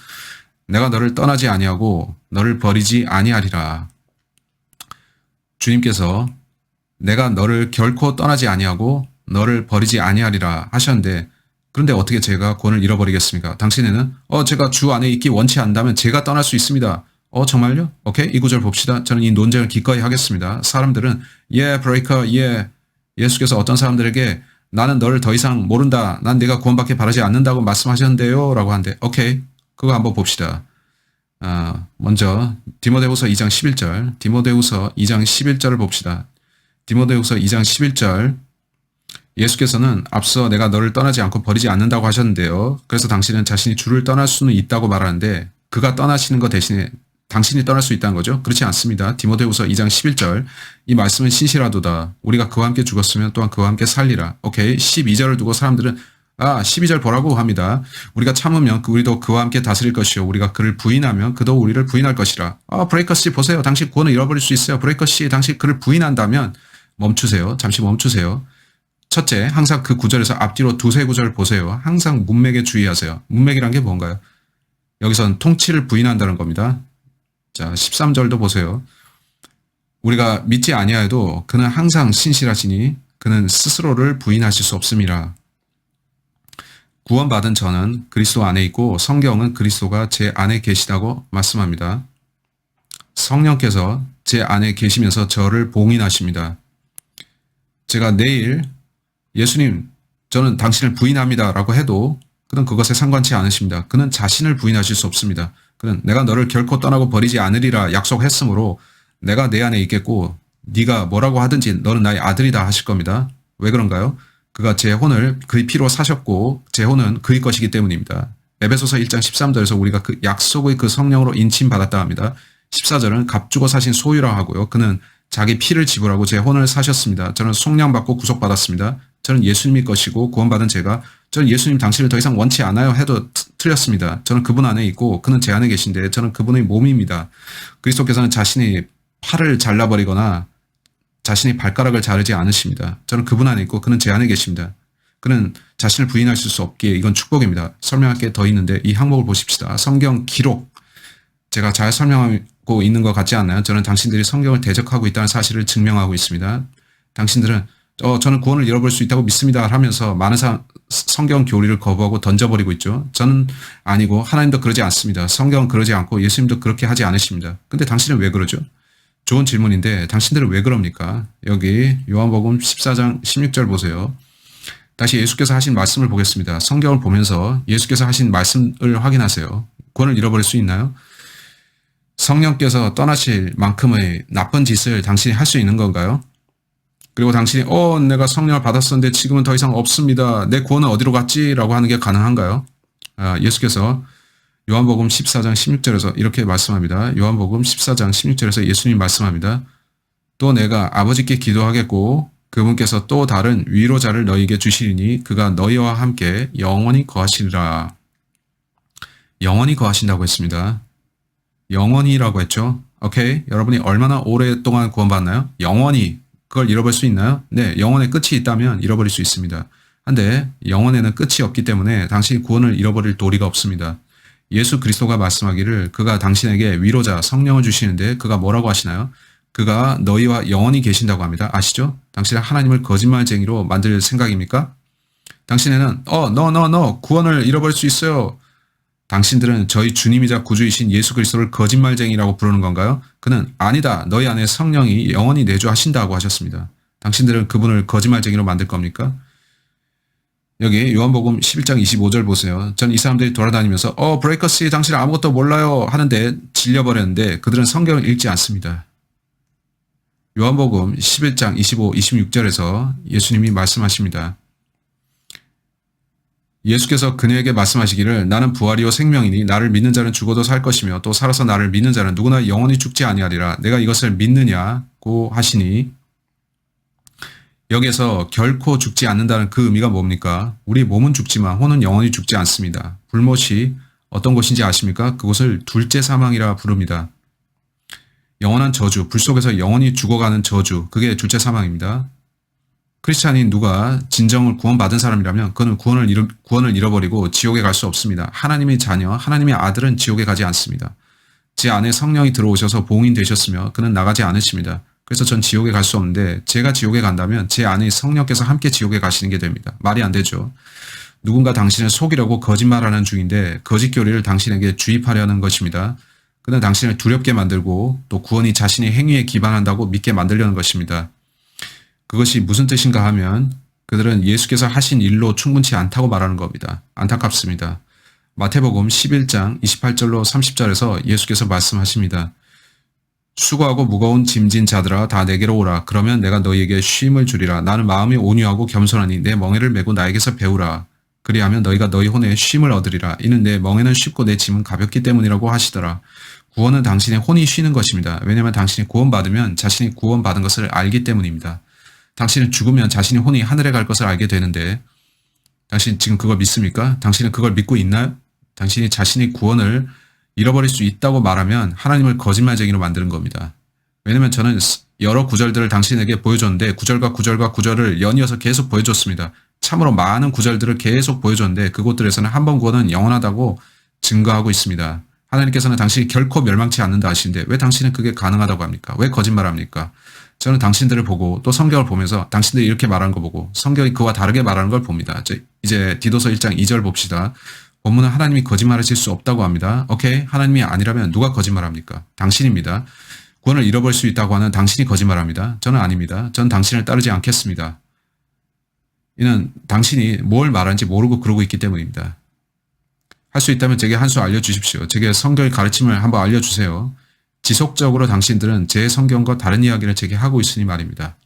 Speaker 1: 내가 너를 떠나지 아니하고 너를 버리지 아니하리라. 주님께서 내가 너를 결코 떠나지 아니하고 너를 버리지 아니하리라 하셨는데 그런데 어떻게 제가 구원을 잃어버리겠습니까? 당신에는 제가 주 안에 있기 원치 않다면 제가 떠날 수 있습니다. 정말요? 오케이 이 구절 봅시다. 저는 이 논쟁을 기꺼이 하겠습니다. 사람들은 브레이커 예수께서 어떤 사람들에게 나는 너를 더 이상 모른다. 난 네가 구원받기 바라지 않는다고 말씀하셨는데요 라고 하는데 오케이 그거 한번 봅시다. 먼저 디모데후서 2장 11절 디모데후서 2장 11절을 봅시다. 디모데후서 2장 11절 예수께서는 앞서 내가 너를 떠나지 않고 버리지 않는다고 하셨는데요. 그래서 당신은 자신이 주를 떠날 수는 있다고 말하는데 그가 떠나시는 것 대신에 당신이 떠날 수 있다는 거죠. 그렇지 않습니다. 디모데후서 2장 11절 이 말씀은 신실하도다. 우리가 그와 함께 죽었으면 또한 그와 함께 살리라. 오케이 12절을 두고 사람들은 12절 보라고 합니다. 우리가 참으면 우리도 그와 함께 다스릴 것이요 우리가 그를 부인하면 그도 우리를 부인할 것이라. 브레이커 씨 보세요. 당신 구원을 잃어버릴 수 있어요. 브레이커 씨 당신 그를 부인한다면 멈추세요. 잠시 멈추세요. 첫째, 항상 그 구절에서 앞뒤로 두세 구절 보세요. 항상 문맥에 주의하세요. 문맥이란 게 뭔가요? 여기선 통치를 부인한다는 겁니다. 자, 13절도 보세요. 우리가 믿지 아니하여도 그는 항상 신실하시니 그는 스스로를 부인하실 수 없음이라. 구원받은 저는 그리스도 안에 있고 성경은 그리스도가 제 안에 계시다고 말씀합니다. 성령께서 제 안에 계시면서 저를 봉인하십니다. 제가 내일 예수님 저는 당신을 부인합니다 라고 해도 그는 그것에 상관치 않으십니다. 그는 자신을 부인하실 수 없습니다. 그는 내가 너를 결코 떠나고 버리지 않으리라 약속했으므로 내가 내 안에 있겠고 네가 뭐라고 하든지 너는 나의 아들이다 하실 겁니다. 왜 그런가요? 그가 제 혼을 그의 피로 사셨고 제 혼은 그의 것이기 때문입니다. 에베소서 1장 13절에서 우리가 그 약속의 그 성령으로 인침받았다 합니다. 14절은 값주고 사신 소유라 하고요. 그는 자기 피를 지불하고 제 혼을 사셨습니다. 저는 속량받고 구속받았습니다. 저는 예수님의 것이고 구원받은 제가 저는 예수님 당신을 더 이상 원치 않아요 해도 틀렸습니다. 저는 그분 안에 있고 그는 제 안에 계신데 저는 그분의 몸입니다. 그리스도께서는 자신이 팔을 잘라버리거나 자신이 발가락을 자르지 않으십니다. 저는 그분 안에 있고 그는 제 안에 계십니다. 그는 자신을 부인하실 수 없기에 이건 축복입니다. 설명할 게 더 있는데 이 항목을 보십시다. 성경 기록. 제가 잘 설명하고 있는 것 같지 않나요? 저는 당신들이 성경을 대적하고 있다는 사실을 증명하고 있습니다. 당신들은 저는 구원을 잃어버릴 수 있다고 믿습니다 하면서 많은 성경 교리를 거부하고 던져버리고 있죠. 저는 아니고 하나님도 그러지 않습니다. 성경은 그러지 않고 예수님도 그렇게 하지 않으십니다. 근데 당신은 왜 그러죠? 좋은 질문인데 당신들은 왜 그럽니까? 여기 요한복음 14장 16절 보세요. 다시 예수께서 하신 말씀을 보겠습니다. 성경을 보면서 예수께서 하신 말씀을 확인하세요. 구원을 잃어버릴 수 있나요? 성령께서 떠나실 만큼의 나쁜 짓을 당신이 할 수 있는 건가요? 그리고 당신이 내가 성령을 받았었는데 지금은 더 이상 없습니다. 내 구원은 어디로 갔지? 라고 하는 게 가능한가요? 예수께서 요한복음 14장 16절에서 이렇게 말씀합니다. 요한복음 14장 16절에서 예수님 말씀합니다. 또 내가 아버지께 기도하겠고 그분께서 또 다른 위로자를 너희에게 주시리니 그가 너희와 함께 영원히 거하시리라. 영원히 거하신다고 했습니다. 영원히라고 했죠. 오케이? 여러분이 얼마나 오랫동안 구원받나요? 영원히. 그걸 잃어버릴 수 있나요? 네, 영원의 끝이 있다면 잃어버릴 수 있습니다. 한데 영원에는 끝이 없기 때문에 당신이 구원을 잃어버릴 도리가 없습니다. 예수 그리스도가 말씀하기를 그가 당신에게 위로자 성령을 주시는데 그가 뭐라고 하시나요? 그가 너희와 영원히 계신다고 합니다. 아시죠? 당신은 하나님을 거짓말쟁이로 만들 생각입니까? 당신에는 no 구원을 잃어버릴 수 있어요. 당신들은 저희 주님이자 구주이신 예수 그리스도를 거짓말쟁이라고 부르는 건가요? 그는 아니다. 너희 안에 성령이 영원히 내주하신다고 하셨습니다. 당신들은 그분을 거짓말쟁이로 만들 겁니까? 여기 요한복음 11장 25절 보세요. 전 이 사람들이 돌아다니면서 브레이커스 당신은 아무것도 몰라요 하는데 질려버렸는데 그들은 성경을 읽지 않습니다. 요한복음 11장 25, 26절에서 예수님이 말씀하십니다. 예수께서 그녀에게 말씀하시기를 나는 부활이요 생명이니 나를 믿는 자는 죽어도 살 것이며 또 살아서 나를 믿는 자는 누구나 영원히 죽지 아니하리라. 내가 이것을 믿느냐고 하시니 여기에서 결코 죽지 않는다는 그 의미가 뭡니까? 우리 몸은 죽지만 혼은 영원히 죽지 않습니다. 불못이 어떤 곳인지 아십니까? 그곳을 둘째 사망이라 부릅니다. 영원한 저주, 불 속에서 영원히 죽어가는 저주, 그게 둘째 사망입니다. 크리스찬인 누가 진정을 구원받은 사람이라면 그는 구원을 잃어버리고 지옥에 갈 수 없습니다. 하나님의 자녀, 하나님의 아들은 지옥에 가지 않습니다. 제 안에 성령이 들어오셔서 봉인 되셨으며 그는 나가지 않으십니다. 그래서 전 지옥에 갈 수 없는데 제가 지옥에 간다면 제 안에 성령께서 함께 지옥에 가시는 게 됩니다. 말이 안 되죠. 누군가 당신을 속이려고 거짓말하는 중인데 거짓 교리를 당신에게 주입하려는 것입니다. 그는 당신을 두렵게 만들고 또 구원이 자신의 행위에 기반한다고 믿게 만들려는 것입니다. 그것이 무슨 뜻인가 하면 그들은 예수께서 하신 일로 충분치 않다고 말하는 겁니다. 안타깝습니다. 마태복음 11장 28절로 30절에서 예수께서 말씀하십니다. 수고하고 무거운 짐진 자들아 다 내게로 오라. 그러면 내가 너희에게 쉼을 주리라. 나는 마음이 온유하고 겸손하니 내 멍에를 메고 나에게서 배우라. 그리하면 너희가 너희 혼에 쉼을 얻으리라. 이는 내 멍에는 쉽고 내 짐은 가볍기 때문이라고 하시더라. 구원은 당신의 혼이 쉬는 것입니다. 왜냐하면 당신이 구원받으면 자신이 구원받은 것을 알기 때문입니다. 당신은 죽으면 자신의 혼이 하늘에 갈 것을 알게 되는데 당신 지금 그걸 믿습니까? 당신은 그걸 믿고 있나요? 당신이 자신의 구원을 잃어버릴 수 있다고 말하면 하나님을 거짓말쟁이로 만드는 겁니다. 왜냐하면 저는 여러 구절들을 당신에게 보여줬는데 구절과 구절을 연이어서 계속 보여줬습니다. 참으로 많은 구절들을 계속 보여줬는데 그곳들에서는 한 번 구원은 영원하다고 증거하고 있습니다. 하나님께서는 당신이 결코 멸망치 않는다 하시는데 왜 당신은 그게 가능하다고 합니까? 왜 거짓말합니까? 저는 당신들을 보고 또 성경을 보면서 당신들이 이렇게 말하는 거 보고 성경이 그와 다르게 말하는 걸 봅니다. 이제 디도서 1장 2절 봅시다. 본문은 하나님이 거짓말하실 수 없다고 합니다. 오케이? 하나님이 아니라면 누가 거짓말합니까? 당신입니다. 구원을 잃어버릴 수 있다고 하는 당신이 거짓말합니다. 저는 아닙니다. 전 당신을 따르지 않겠습니다. 이는 당신이 뭘 말하는지 모르고 그러고 있기 때문입니다. 할 수 있다면 제게 한 수 알려주십시오. 제게 성경의 가르침을 한번 알려주세요. 지속적으로 당신들은 제 성경과 다른 이야기를 제게 하고 있으니 말입니다.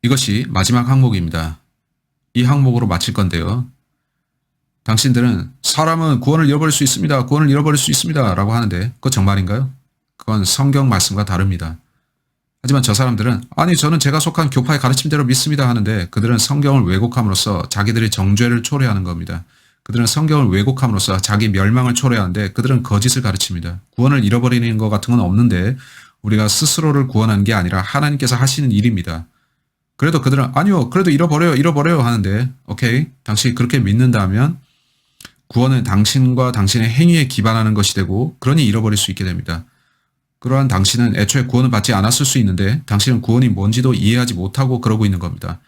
Speaker 1: 이것이 마지막 항목입니다. 이 항목으로 마칠 건데요. 당신들은 사람은 구원을 잃어버릴 수 있습니다. 구원을 잃어버릴 수 있습니다. 라고 하는데 그거 정말인가요? 그건 성경 말씀과 다릅니다. 하지만 저 사람들은 아니 저는 제가 속한 교파의 가르침대로 믿습니다 하는데 그들은 성경을 왜곡함으로써 자기들의 정죄를 초래하는 겁니다. 그들은 성경을 왜곡함으로써 자기 멸망을 초래하는데 그들은 거짓을 가르칩니다. 구원을 잃어버리는 것 같은 건 없는데 우리가 스스로를 구원하는 게 아니라 하나님께서 하시는 일입니다. 그래도 그들은 아니요 그래도 잃어버려요 하는데 오케이 당신이 그렇게 믿는다면 구원은 당신과 당신의 행위에 기반하는 것이 되고 그러니 잃어버릴 수 있게 됩니다. 그러한 당신은 애초에 구원을 받지 않았을 수 있는데 당신은 구원이 뭔지도 이해하지 못하고 그러고 있는 겁니다.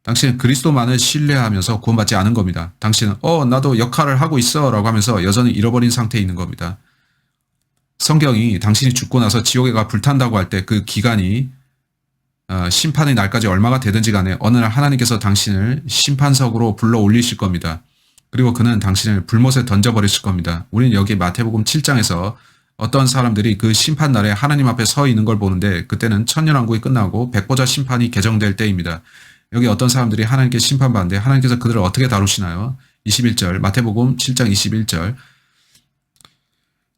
Speaker 1: 당신은 그리스도만을 신뢰하면서 구원받지 않은 겁니다. 당신은 나도 역할을 하고 있어 라고 하면서 여전히 잃어버린 상태에 있는 겁니다. 성경이 당신이 죽고 나서 지옥에 가 불탄다고 할 때 그 기간이 심판의 날까지 얼마가 되든지 간에 어느 날 하나님께서 당신을 심판석으로 불러 올리실 겁니다. 그리고 그는 당신을 불못에 던져버리실 겁니다. 우리는 여기 마태복음 7장에서 어떤 사람들이 그 심판날에 하나님 앞에 서 있는 걸 보는데 그때는 천년왕국이 끝나고 백보자 심판이 개정될 때입니다. 여기 어떤 사람들이 하나님께 심판받는데 하나님께서 그들을 어떻게 다루시나요? 21절 마태복음 7장 21절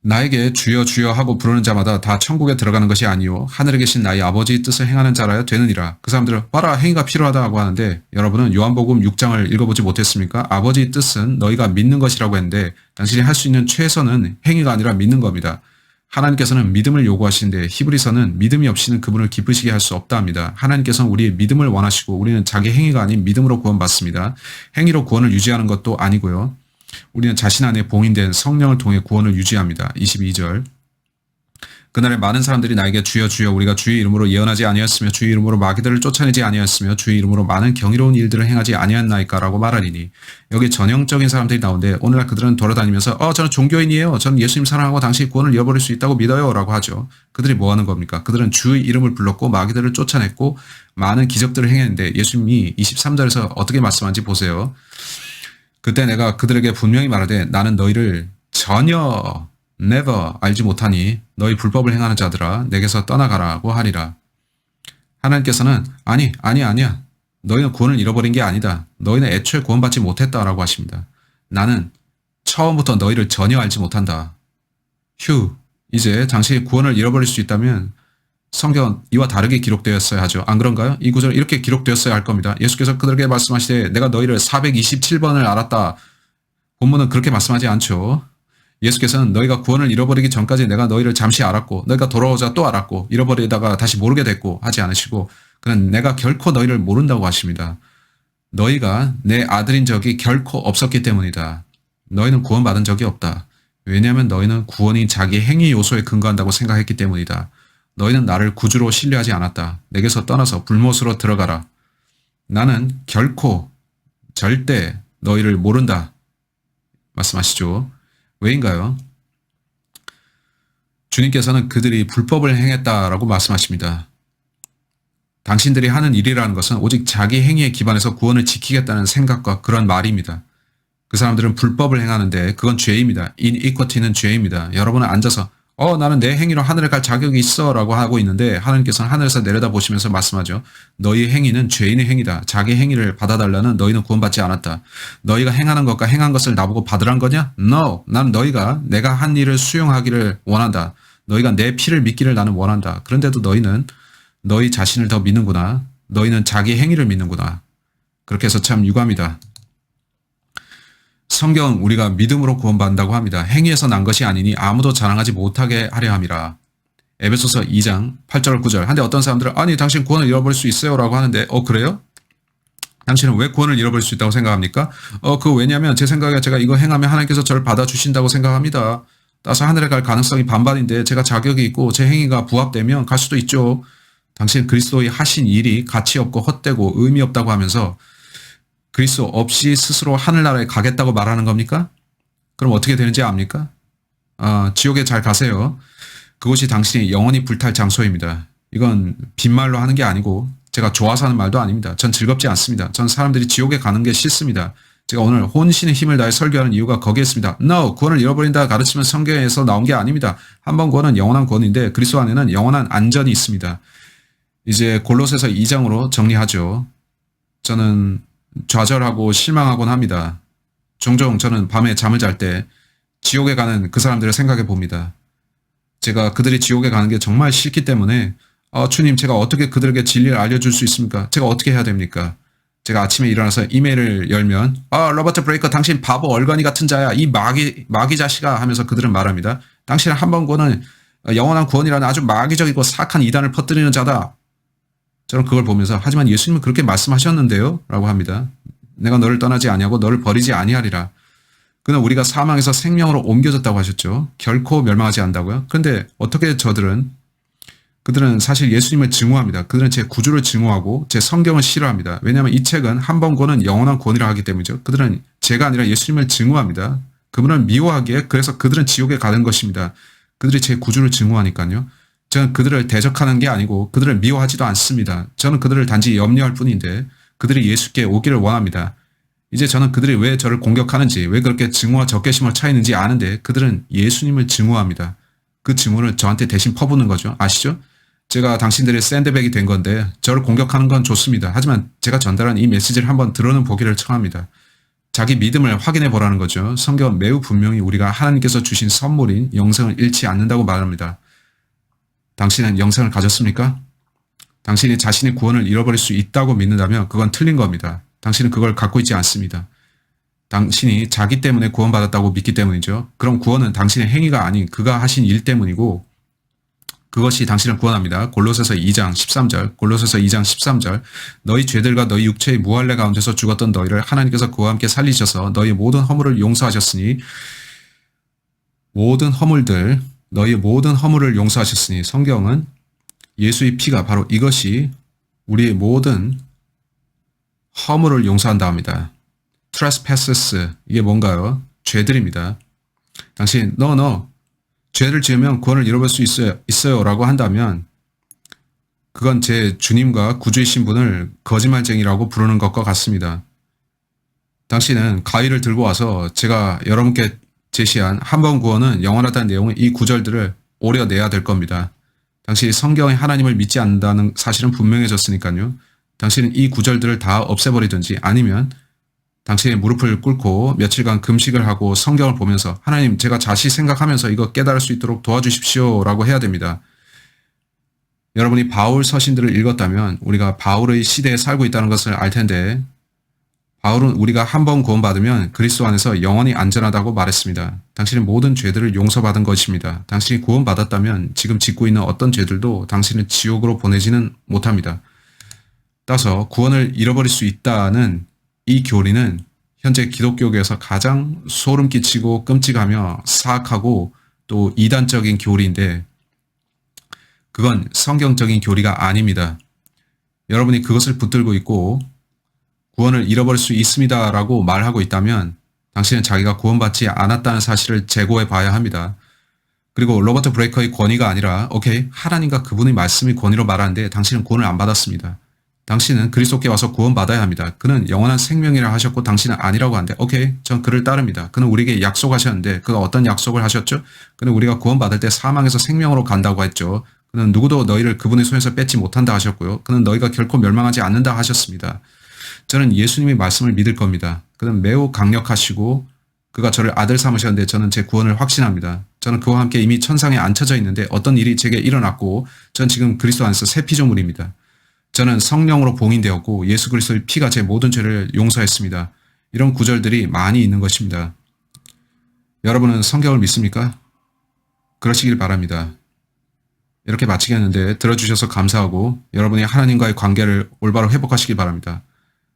Speaker 1: 나에게 주여 주여 하고 부르는 자마다 다 천국에 들어가는 것이 아니요 하늘에 계신 나의 아버지의 뜻을 행하는 자라야 되느니라. 그 사람들은 봐라 행위가 필요하다고 하는데 여러분은 요한복음 6장을 읽어보지 못했습니까? 아버지의 뜻은 너희가 믿는 것이라고 했는데 당신이 할 수 있는 최선은 행위가 아니라 믿는 겁니다. 하나님께서는 믿음을 요구하시는데 히브리서는 믿음이 없이는 그분을 기쁘시게 할 수 없다 합니다. 하나님께서는 우리의 믿음을 원하시고 우리는 자기 행위가 아닌 믿음으로 구원받습니다. 행위로 구원을 유지하는 것도 아니고요. 우리는 자신 안에 봉인된 성령을 통해 구원을 유지합니다. 22절 그날에 많은 사람들이 나에게 주여 주여 우리가 주의 이름으로 예언하지 아니하였으며 주의 이름으로 마귀들을 쫓아내지 아니하였으며 주의 이름으로 많은 경이로운 일들을 행하지 아니하였나이까라고 말하리니 여기 전형적인 사람들이 나오는데 오늘날 그들은 돌아다니면서 저는 종교인이에요. 저는 예수님 사랑하고 당신이 구원을 잃어버릴 수 있다고 믿어요 라고 하죠. 그들이 뭐 하는 겁니까? 그들은 주의 이름을 불렀고 마귀들을 쫓아냈고 많은 기적들을 행했는데 예수님이 23절에서 어떻게 말씀하는지 보세요. 그때 내가 그들에게 분명히 말하되 나는 너희를 전혀 never 알지 못하니 너희 불법을 행하는 자들아 내게서 떠나가라고 하리라. 하나님께서는 아니야. 너희는 구원을 잃어버린 게 아니다. 너희는 애초에 구원받지 못했다라고 하십니다. 나는 처음부터 너희를 전혀 알지 못한다. 이제 당신이 구원을 잃어버릴 수 있다면 성경은 이와 다르게 기록되었어야 하죠. 안 그런가요? 이 구절은 이렇게 기록되었어야 할 겁니다. 예수께서 그들에게 말씀하시되 내가 너희를 427번을 알았다. 본문은 그렇게 말씀하지 않죠. 예수께서는 너희가 구원을 잃어버리기 전까지 내가 너희를 잠시 알았고 너희가 돌아오자 또 알았고 잃어버리다가 다시 모르게 됐고 하지 않으시고 그는 내가 결코 너희를 모른다고 하십니다. 너희가 내 아들인 적이 결코 없었기 때문이다. 너희는 구원받은 적이 없다. 왜냐하면 너희는 구원이 자기 행위 요소에 근거한다고 생각했기 때문이다. 너희는 나를 구주로 신뢰하지 않았다. 내게서 떠나서 불못으로 들어가라. 나는 결코 절대 너희를 모른다. 말씀하시죠. 왜인가요? 주님께서는 그들이 불법을 행했다라고 말씀하십니다. 당신들이 하는 일이라는 것은 오직 자기 행위에 기반해서 구원을 지키겠다는 생각과 그런 말입니다. 그 사람들은 불법을 행하는데 그건 죄입니다. inequity는 죄입니다. 여러분은 앉아서 나는 내 행위로 하늘에 갈 자격이 있어 라고 하고 있는데 하나님께서는 하늘에서 내려다보시면서 말씀하죠. 너희 행위는 죄인의 행위다. 자기 행위를 받아달라는 너희는 구원받지 않았다. 너희가 행하는 것과 행한 것을 나보고 받으란 거냐? No. 난 너희가 내가 한 일을 수용하기를 원한다. 너희가 내 피를 믿기를 나는 원한다. 그런데도 너희는 너희 자신을 더 믿는구나. 너희는 자기 행위를 믿는구나. 그렇게 해서 참 유감이다. 성경은 우리가 믿음으로 구원받는다고 합니다. 행위에서 난 것이 아니니 아무도 자랑하지 못하게 하려 함이라. 에베소서 2장 8절 9절. 한데 어떤 사람들은 아니 당신 구원을 잃어버릴 수 있어요 라고 하는데 그래요? 당신은 왜 구원을 잃어버릴 수 있다고 생각합니까? 그거 왜냐면 제 생각에 제가 이거 행하면 하나님께서 저를 받아주신다고 생각합니다. 따라서 하늘에 갈 가능성이 반반인데 제가 자격이 있고 제 행위가 부합되면 갈 수도 있죠. 당신 그리스도의 하신 일이 가치 없고 헛되고 의미 없다고 하면서 그리스도 없이 스스로 하늘나라에 가겠다고 말하는 겁니까? 그럼 어떻게 되는지 압니까? 지옥에 잘 가세요. 그곳이 당신이 영원히 불탈 장소입니다. 이건 빈말로 하는 게 아니고 제가 좋아서 하는 말도 아닙니다. 전 즐겁지 않습니다. 전 사람들이 지옥에 가는 게 싫습니다. 제가 오늘 혼신의 힘을 다해 설교하는 이유가 거기에 있습니다. No! 구원을 잃어버린다 가르치면 성경에서 나온 게 아닙니다. 한 번 구원은 영원한 구원인데 그리스도 안에는 영원한 안전이 있습니다. 이제 골로새서 2장으로 정리하죠. 저는 좌절하고 실망하곤 합니다. 종종 저는 밤에 잠을 잘 때 지옥에 가는 그 사람들을 생각해 봅니다. 제가 그들이 지옥에 가는 게 정말 싫기 때문에 주님, 제가 어떻게 그들에게 진리를 알려줄 수 있습니까? 제가 어떻게 해야 됩니까? 제가 아침에 일어나서 이메일을 열면 로버트 브레이커 당신 바보 얼간이 같은 자야. 이 마귀 자식아 하면서 그들은 말합니다. 당신은 한 번 구원은 영원한 구원이라는 아주 마귀적이고 사악한 이단을 퍼뜨리는 자다. 저는 그걸 보면서 하지만 예수님은 그렇게 말씀하셨는데요? 라고 합니다. 내가 너를 떠나지 아니하고 너를 버리지 아니하리라. 그는 우리가 사망에서 생명으로 옮겨졌다고 하셨죠. 결코 멸망하지 않는다고요. 그런데 어떻게 그들은 사실 예수님을 증오합니다. 그들은 제 구주를 증오하고 제 성경을 싫어합니다. 왜냐하면 이 책은 한 번 구원은 영원한 구원이라 하기 때문이죠. 그들은 제가 아니라 예수님을 증오합니다. 그분을 미워하기에 그래서 그들은 지옥에 가는 것입니다. 그들이 제 구주를 증오하니까요. 저는 그들을 대적하는 게 아니고 그들을 미워하지도 않습니다. 저는 그들을 단지 염려할 뿐인데 그들이 예수께 오기를 원합니다. 이제 저는 그들이 왜 저를 공격하는지, 왜 그렇게 증오와 적개심을 차이는지 아는데 그들은 예수님을 증오합니다. 그 증오를 저한테 대신 퍼붓는 거죠. 아시죠? 제가 당신들의 샌드백이 된 건데 저를 공격하는 건 좋습니다. 하지만 제가 전달한 이 메시지를 한번 들어는 보기를 청합니다. 자기 믿음을 확인해 보라는 거죠. 성경은 매우 분명히 우리가 하나님께서 주신 선물인 영생을 잃지 않는다고 말합니다. 당신은 영생을 가졌습니까? 당신이 자신의 구원을 잃어버릴 수 있다고 믿는다면 그건 틀린 겁니다. 당신은 그걸 갖고 있지 않습니다. 당신이 자기 때문에 구원받았다고 믿기 때문이죠. 그럼 구원은 당신의 행위가 아닌 그가 하신 일 때문이고 그것이 당신을 구원합니다. 골로새서 2장 13절, 골로새서 2장 13절. 너희 죄들과 너희 육체의 무할례 가운데서 죽었던 너희를 하나님께서 그와 함께 살리셔서 너희 모든 허물을 용서하셨으니 너희 모든 허물을 용서하셨으니 성경은 예수의 피가 바로 이것이 우리의 모든 허물을 용서한다 합니다. trespasses 이게 뭔가요? 죄들입니다. 당신 죄를 지으면 구원을 잃어버릴 수 있어요 라고 한다면 그건 제 주님과 구주이신 분을 거짓말쟁이라고 부르는 것과 같습니다. 당신은 가위를 들고 와서 제가 여러분께 제시한 한 번 구원은 영원하다는 내용의 이 구절들을 오려내야 될 겁니다. 당신이 성경의 하나님을 믿지 않는다는 사실은 분명해졌으니까요. 당신은 이 구절들을 다 없애버리든지 아니면 당신의 무릎을 꿇고 며칠간 금식을 하고 성경을 보면서 하나님 제가 자시 생각하면서 이거 깨달을 수 있도록 도와주십시오 라고 해야 됩니다. 여러분이 바울 서신들을 읽었다면 우리가 바울의 시대에 살고 있다는 것을 알 텐데 바울은 우리가 한 번 구원받으면 그리스도 안에서 영원히 안전하다고 말했습니다. 당신의 모든 죄들을 용서받은 것입니다. 당신이 구원받았다면 지금 짓고 있는 어떤 죄들도 당신을 지옥으로 보내지는 못합니다. 따라서 구원을 잃어버릴 수 있다는 이 교리는 현재 기독교계에서 가장 소름 끼치고 끔찍하며 사악하고 또 이단적인 교리인데 그건 성경적인 교리가 아닙니다. 여러분이 그것을 붙들고 있고 구원을 잃어버릴 수 있습니다라고 말하고 있다면 당신은 자기가 구원받지 않았다는 사실을 재고해 봐야 합니다. 그리고 로버트 브레이커의 권위가 아니라 하나님과 그분의 말씀이 권위로 말하는데 당신은 구원을 안 받았습니다. 당신은 그리스도께 와서 구원받아야 합니다. 그는 영원한 생명이라 하셨고 당신은 아니라고 하는데 전 그를 따릅니다. 그는 우리에게 약속하셨는데 그가 어떤 약속을 하셨죠? 그는 우리가 구원받을 때 사망에서 생명으로 간다고 했죠. 그는 누구도 너희를 그분의 손에서 뺏지 못한다 하셨고요. 그는 너희가 결코 멸망하지 않는다 하셨습니다. 저는 예수님의 말씀을 믿을 겁니다. 그는 매우 강력하시고 그가 저를 아들 삼으셨는데 저는 제 구원을 확신합니다. 저는 그와 함께 이미 천상에 앉혀져 있는데 어떤 일이 제게 일어났고 전 지금 그리스도 안에서 새 피조물입니다. 저는 성령으로 봉인되었고 예수 그리스도의 피가 제 모든 죄를 용서했습니다. 이런 구절들이 많이 있는 것입니다. 여러분은 성경을 믿습니까? 그러시길 바랍니다. 이렇게 마치겠는데 들어주셔서 감사하고 여러분이 하나님과의 관계를 올바로 회복하시기 바랍니다.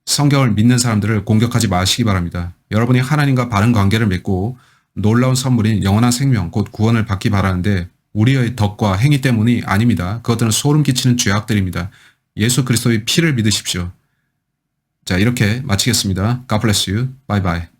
Speaker 1: 성경을 믿는 사람들을 공격하지 마시기 바랍니다. 여러분이 하나님과 바른 관계를 맺고 놀라운 선물인 영원한 생명, 곧 구원을 받기 바라는데 우리의 덕과 행위 때문이 아닙니다. 그것들은 소름 끼치는 죄악들입니다. 예수 그리스도의 피를 믿으십시오. 자, 이렇게 마치겠습니다. God bless you. Bye bye.